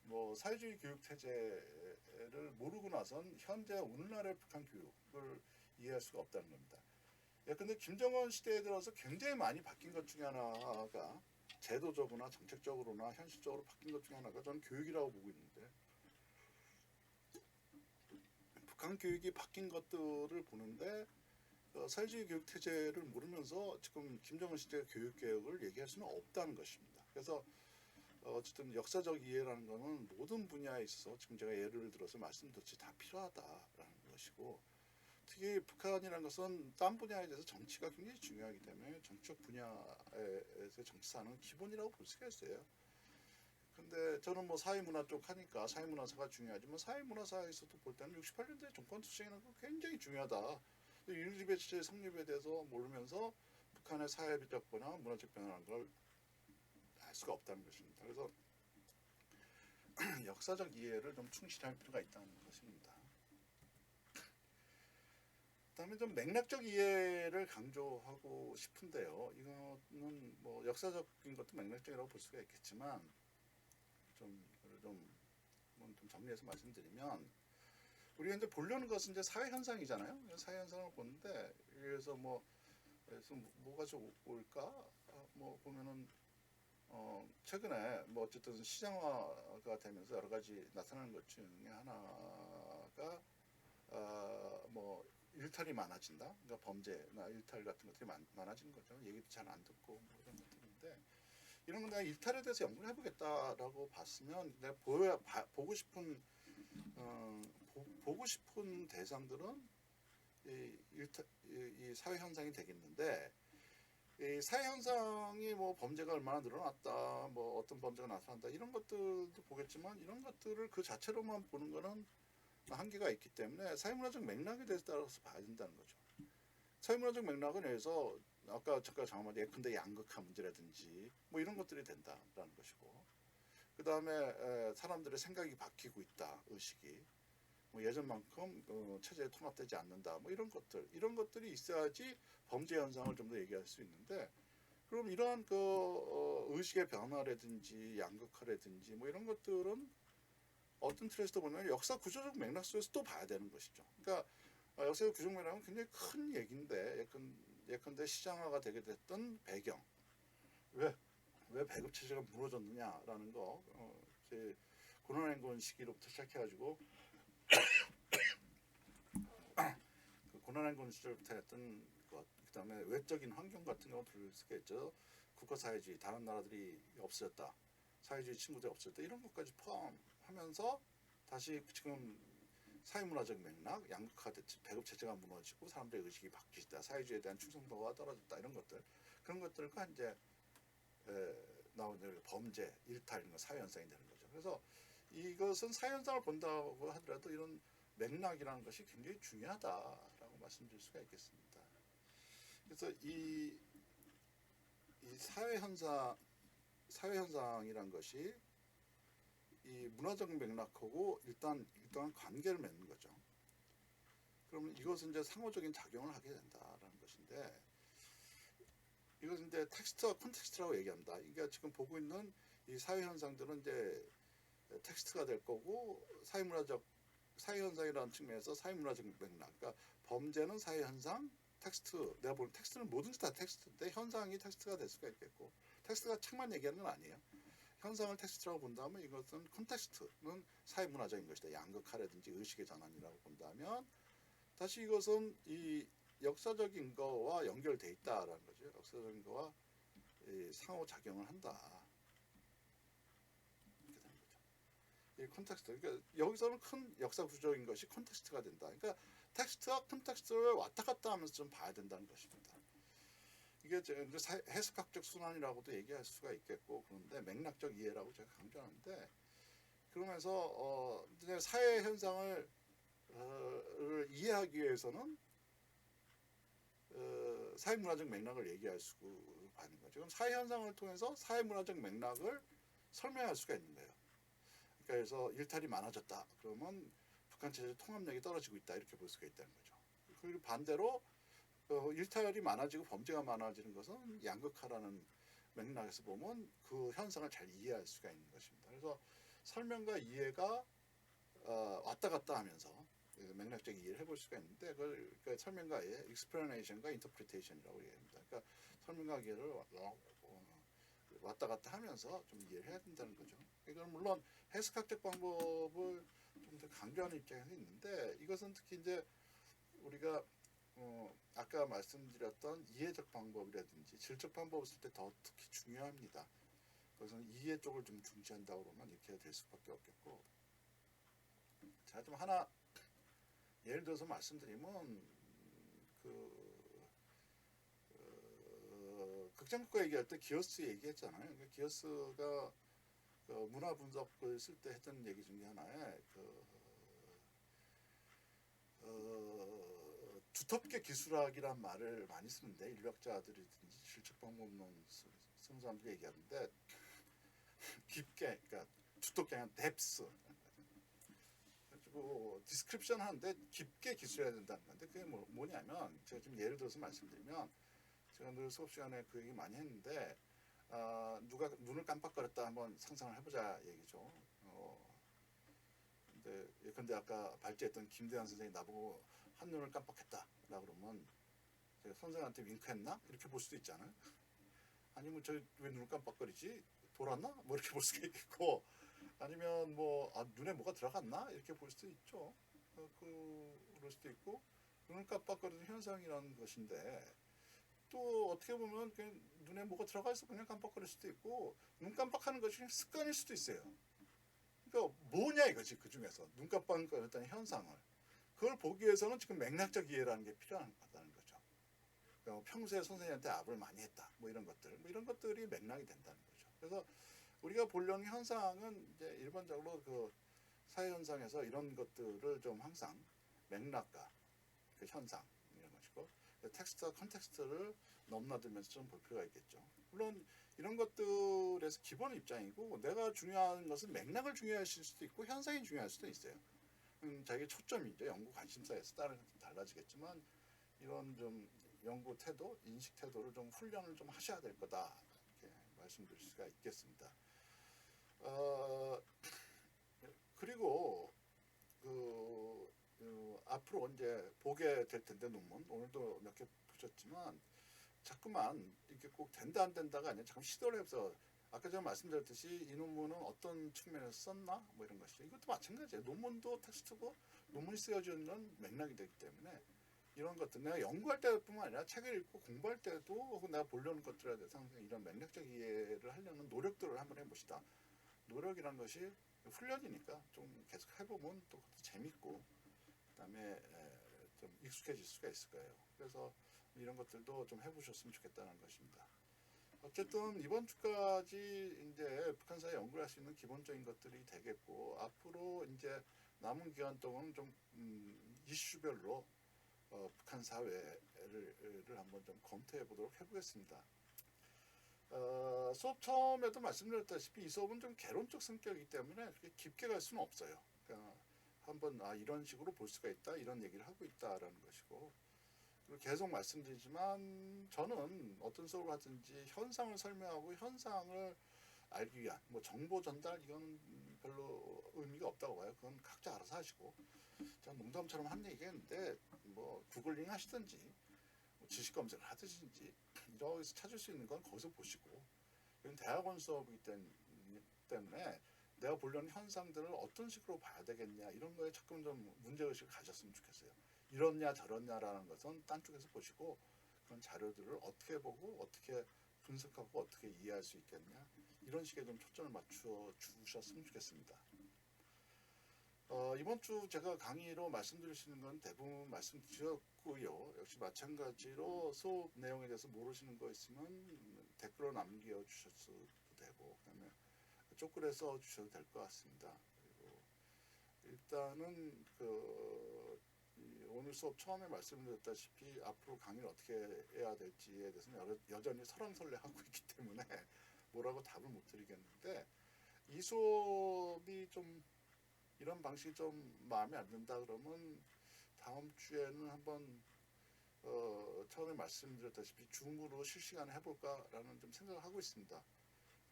뭐 사회주의 교육 체제를 모르고 나선 현재 오늘날의 북한 교육을 이해할 수가 없다는 겁니다. 예컨대 김정은 시대에 들어서 굉장히 많이 바뀐 것 중에 하나가 제도적으로나 정책적으로나 현실적으로 바뀐 것 중에 하나가 저는 교육이라고 보고 있는데 북한 교육이 바뀐 것들을 보는데 사회주의 교육 체제를 모르면서 지금 김정은 시대 교육 개혁을 얘기할 수는 없다는 것입니다. 그래서 어쨌든 역사적 이해라는 것은 모든 분야에 있어서 지금 제가 예를 들어서 말씀드렸듯이 다 필요하다라는 것이고 특히 북한이라는 것은 딴 분야에 대해서 정치가 굉장히 중요하기 때문에 정치적 분야에서 정치사는 기본이라고 볼 수가 있어요. 근데 저는 뭐 사회문화 쪽 하니까 사회문화사가 중요하지만 사회문화사에서도 볼 때는 68년대 정권 투쟁이라는 건 굉장히 중요하다. 윤리배 체제 성립에 대해서 모르면서 북한의 사회적 변화, 문화적 변화라는 걸 알 수가 없다는 것입니다. 그래서 역사적 이해를 좀 충실히 할 필요가 있다는 것입니다. 그다음에 좀 맥락적 이해를 강조하고 싶은데요. 이거는 뭐 역사적인 것도 맥락적이라고 볼 수가 있겠지만 좀 정리해서 말씀드리면 우리가 이제 보려는 것은 이제 사회 현상이잖아요. 사회 현상을 보는데 그래서 뭐가 좀 올까? 뭐 보면은 최근에 뭐 어쨌든 시장화가 되면서 여러 가지 나타나는 것 중에 하나가 뭐 일탈이 많아진다. 그러니까 범죄나 일탈 같은 것들이 많아지는 거죠. 얘기도 잘 안 듣고 뭐 이런 것들인데 이런 건 내가 일탈에 대해서 연구를 해보겠다라고 봤으면 내가 보고 싶은 보고 싶은 대상들은 이 사회 현상이 되겠는데 이 사회 현상이 뭐 범죄가 얼마나 늘어났다, 뭐 어떤 범죄가 나타난다 이런 것들도 보겠지만 이런 것들을 그 자체로만 보는 거는 한계가 있기 때문에 사회문화적 맥락에 대해서 따라서 봐야 된다는 거죠. 사회문화적 맥락은 여기서 아까 잠깐 잠깐만 예컨대 양극화 문제라든지 뭐 이런 것들이 된다라는 것이고 그 다음에 사람들의 생각이 바뀌고 있다 의식이 뭐 예전만큼 체제에 통합되지 않는다 뭐 이런 것들이 있어야지 범죄 현상을 좀 더 얘기할 수 있는데 그럼 이러한 의식의 변화라든지 양극화라든지 뭐 이런 것들은 어떤 틀에서도 보면 역사 구조적 맥락 속에서 또 봐야 되는 것이죠. 그러니까 역사 구조적 맥락은 굉장히 큰 얘기인데 예컨대 시장화가 되게 됐던 배경 왜 배급 체제가 무너졌느냐라는 거 이제 고난행군 시기로부터 시작해가지고 그 고난행군 시절부터 했던 것, 그다음에 외적인 환경 같은 거 들을 수가 있죠. 국가사회주의, 다른 나라들이 없어졌다, 사회주의 친구들이 없어졌다 이런 것까지 포함하면서 다시 지금 사회문화적 맥락, 양극화됐지, 배급 체제가 무너지고 사람들의 의식이 바뀌었다, 사회주의에 대한 충성도가 떨어졌다 이런 것들 그런 것들과 이제 나오는 범죄, 일탈 이런 거 사회 현상이 되는 거죠. 그래서 이것은 사회 현상을 본다고 하더라도 이런 맥락이라는 것이 굉장히 중요하다라고 말씀드릴 수가 있겠습니다. 그래서 이 사회 현상이란 것이 이 문화적 맥락하고 일단 관계를 맺는 거죠. 그러면 이것은 이제 상호적인 작용을 하게 된다라는 것인데 이것은 이제 텍스트와 콘텍스트라고 얘기합니다. 그러니까 지금 보고 있는 이 사회 현상들은 이제 텍스트가 될 거고 사회 현상이라는 측면에서 사회 문화적 맥락. 그러니까 범죄는 사회 현상, 텍스트. 내가 보는 텍스트는 뭐든지 다 텍스트인데 현상이 텍스트가 될 수가 있겠고 텍스트가 책만 얘기하는 건 아니에요. 현상을 텍스트라고 본다면 이것은 콘텍스트는 사회 문화적인 것이다. 양극화라든지 의식의 전환이라고 본다면 다시 이것은 이 역사적인 거와 연결돼 있다라는 거죠. 역사적인 거와 상호 작용을 한다. 이렇게 되는 거죠. 이 콘텍스트. 그러니까 여기서는 큰 역사 구조적인 것이 콘텍스트가 된다. 그러니까 텍스트와 콘텍스트를 왔다 갔다 하면서 좀 봐야 된다는 것입니다. 이게 이제 해석학적 순환이라고도 얘기할 수가 있겠고 그런데 맥락적 이해라고 제가 강조하는데 그러면서 이제 사회 현상을 이해하기 위해서는 사회문화적 맥락을 얘기할 수가 있는 거죠. 그럼 사회 현상을 통해서 사회문화적 맥락을 설명할 수가 있는 거예요. 국가에서 일탈이 많아졌다. 그러면 북한 체제 통합력이 떨어지고 있다. 이렇게 볼 수가 있다는 거죠. 그리고 반대로 일탈이 많아지고 범죄가 많아지는 것은 양극화라는 맥락에서 보면 그 현상을 잘 이해할 수가 있는 것입니다. 그래서 설명과 이해가 왔다 갔다 하면서 맥락적 이해를 해볼 수가 있는데 그걸 그러니까 설명과 이해, explanation과 interpretation이라고 얘기합니다. 그러니까 설명과 이해를 왔다 갔다 하면서 좀 이해를 해야 된다는 거죠. 이건 물론 해석학적 방법을 좀 더 강조하는 입장에서 있는데 이것은 특히 이제 우리가 아까 말씀드렸던 이해적 방법이라든지 질적 방법을 쓸 때 더 특히 중요합니다. 그래서 이해 쪽을 좀 중시한다고 그러면 이렇게 될 수밖에 없겠고, 자, 좀 하나 예를 들어서 말씀드리면 극장국가 얘기할 때 기어스 얘기했잖아요. 기어스가 문화 분석을 쓸 때 했던 얘기 중에 하나에 두텁게 기술학이란 말을 많이 쓰는데 인류학자들이든지 질적 방법론 쓰는 사람들이 얘기하는데 깊게, 그러니까 두텁게 한 depth, 그리고 디스크립션 하는데 깊게 기술해야 된다는 건데 그게 뭐냐면 제가 좀 예를 들어서 말씀드리면 제가 늘 수업 시간에 그 얘기 많이 했는데 누가 눈을 깜빡거렸다 한번 상상을 해보자 얘기죠. 근데 예컨대 아까 발제했던 김대한 선생님이 나보고 한눈을 깜빡했다라고 그러면 제가 선생한테 윙크했나? 이렇게 볼 수도 있잖아요. 아니면 저 왜 눈을 깜빡거리지? 돌았나? 뭐 이렇게 볼 수가 있겠고, 아니면 뭐 눈에 뭐가 들어갔나? 이렇게 볼 수도 있죠. 그럴 수도 있고, 눈을 깜빡거리는 현상이라는 것인데 또 어떻게 보면 그냥 눈에 뭐가 들어가 있어 그냥 깜빡거릴 수도 있고, 눈 깜빡하는 것이 그냥 습관일 수도 있어요. 그러니까 뭐냐 이거지. 그 중에서 눈 깜빡거렸다는 현상을 그걸 보기 위해서는 지금 맥락적 이해라는 게 필요하다는 거죠. 그러니까 평소에 선생님한테 압을 많이 했다, 뭐 이런 것들, 뭐 이런 것들이 맥락이 된다는 거죠. 그래서 우리가 보려는 현상은 이제 일반적으로 그 사회 현상에서 이런 것들을 좀 항상 맥락과 그 현상 이런 것이고 텍스트와 컨텍스트를 넘나들면서 좀 볼 필요가 있겠죠. 물론 이런 것들에서 기본 입장이고 내가 중요한 것은 맥락을 중요하실 수도 있고 현상이 중요할 수도 있어요. 자기 초점이죠. 연구 관심사에 따라 달라지겠지만 이런 좀 연구 태도, 인식 태도를 좀 훈련을 좀 하셔야 될 거다 이렇게 말씀드릴 수가 있겠습니다. 그리고 앞으로 이제 보게 될 텐데 논문 오늘도 몇 개 보셨지만 자꾸만 이렇게 꼭 된다 안 된다가 아니라 자꾸 시도를 해서 아까 제가 말씀드렸듯이 이 논문은 어떤 측면에서 썼나 뭐 이런 것이죠. 이것도 마찬가지예요. 논문도 텍스트고 논문이 쓰여지는 건 맥락이 되기 때문에 이런 것들 내가 연구할 때뿐만 아니라 책을 읽고 공부할 때도 혹은 내가 보려는 것들에 대해서 항상 이런 맥락적 이해를 하려는 노력들을 한번 해봅시다. 노력이란 것이 훈련이니까 좀 계속 해보면 또 재밌고 그다음에 좀 익숙해질 수가 있을 거예요. 그래서 이런 것들도 좀 해보셨으면 좋겠다는 것입니다. 어쨌든 이번 주까지 이제 북한사회 연구를 할 수 있는 기본적인 것들이 되겠고 앞으로 이제 남은 기간 동안 좀 이슈별로 북한 사회를 한번 좀 검토해 보도록 해보겠습니다. 수업 처음에도 말씀드렸다시피 이 수업은 좀 개론적 성격이기 때문에 그렇게 깊게 갈 수는 없어요. 그러니까 한번 이런 식으로 볼 수가 있다 이런 얘기를 하고 있다라는 것이고 그리고 계속 말씀드리지만 저는 어떤 수업을 하든지 현상을 설명하고 현상을 알기 위한 뭐 정보 전달 이건 별로 의미가 없다고 봐요. 그건 각자 알아서 하시고 제가 농담처럼 한 얘기했는데 뭐 구글링 하시든지 뭐 지식 검색을 하든지 여기서 찾을 수 있는 건 거기서 보시고 이건 대학원 수업이기 때문에 내가 보려는 현상들을 어떤 식으로 봐야 되겠냐 이런 거에 조금 좀 문제의식을 가졌으면 좋겠어요. 이렇냐 저렇냐라는 것은 딴 쪽에서 보시고 그런 자료들을 어떻게 보고 어떻게 분석하고 어떻게 이해할 수 있겠냐 이런 식의 좀 초점을 맞추어 주셨으면 좋겠습니다. 이번 주 제가 강의로 말씀드릴 수 있는 건 대부분 말씀드렸고요. 역시 마찬가지로 수업 내용에 대해서 모르시는 거 있으면 댓글로 남겨주셔도 되고 그다음에 쪽글에 써주셔도 될 것 같습니다. 그리고 일단은 오늘 수업 처음에 말씀드렸다시피 앞으로 강의를 어떻게 해야 될지에 대해서는 여전히 설왕설래하고 있기 때문에 뭐라고 답을 못 드리겠는데 이 수업이 좀 이런 방식이 좀 마음에 안 든다 그러면 다음 주에는 한번 처음에 말씀드렸다시피 줌으로 실시간에 해볼까라는 좀 생각을 하고 있습니다.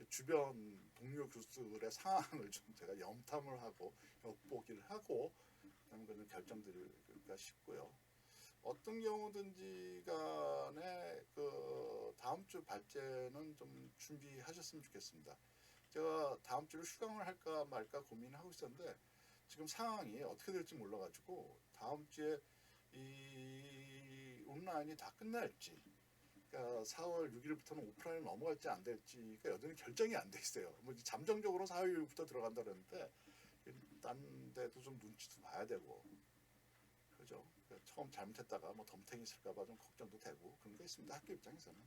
주변 동료 교수들의 상황을 좀 제가 염탐을 하고 엿보기를 하고 그다음에 그런 결정드릴까 싶고요. 어떤 경우든지 간에 그 다음 주 발제는 좀 준비하셨으면 좋겠습니다. 제가 다음 주를 휴강을 할까 말까 고민을 하고 있었는데 지금 상황이 어떻게 될지 몰라가지고 다음 주에 이 온라인이 다 끝날지, 그러니까 4월 6일부터는 오프라인 넘어갈지 안 될지가 여전히 결정이 안 돼 있어요. 뭐 잠정적으로 4월 6일부터 들어간다 그러는데 딴 데도 좀 눈치도 봐야 되고, 그죠? 그러니까 처음 잘못했다가 뭐 덤탱이 있을까봐 좀 걱정도 되고 그런 게 있습니다. 학교 입장에서는.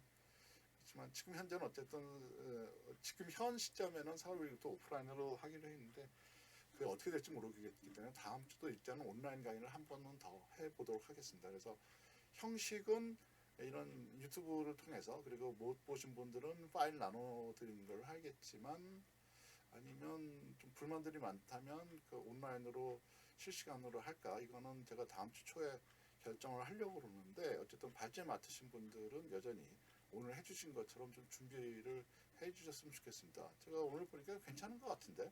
그렇지만 지금 현재는 어쨌든 지금 현 시점에는 4월 6일부터 오프라인으로 하기로 했는데 그게 어떻게 될지 모르겠기 때문에 다음 주도 일단은 온라인 강의를 한 번은 더 해보도록 하겠습니다. 그래서 형식은 이런 유튜브를 통해서, 그리고 못 보신 분들은 파일 나눠드리는 걸 하겠지만, 아니면 좀 불만들이 많다면 그 온라인으로 실시간으로 할까, 이거는 제가 다음 주 초에 결정을 하려고 그러는데, 어쨌든 발제 맡으신 분들은 여전히 오늘 해주신 것처럼 좀 준비를 해주셨으면 좋겠습니다. 제가 오늘 보니까 괜찮은 것 같은데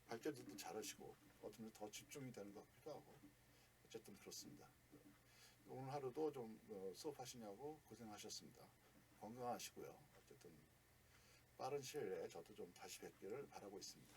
발제들도 잘하시고 어쩌면 더 집중이 되는 것 같기도 하고, 어쨌든 그렇습니다. 오늘 하루도 좀 수업하시냐고 고생하셨습니다. 건강하시고요. 어쨌든 빠른 시일 내에 저도 좀 다시 뵙기를 바라고 있습니다.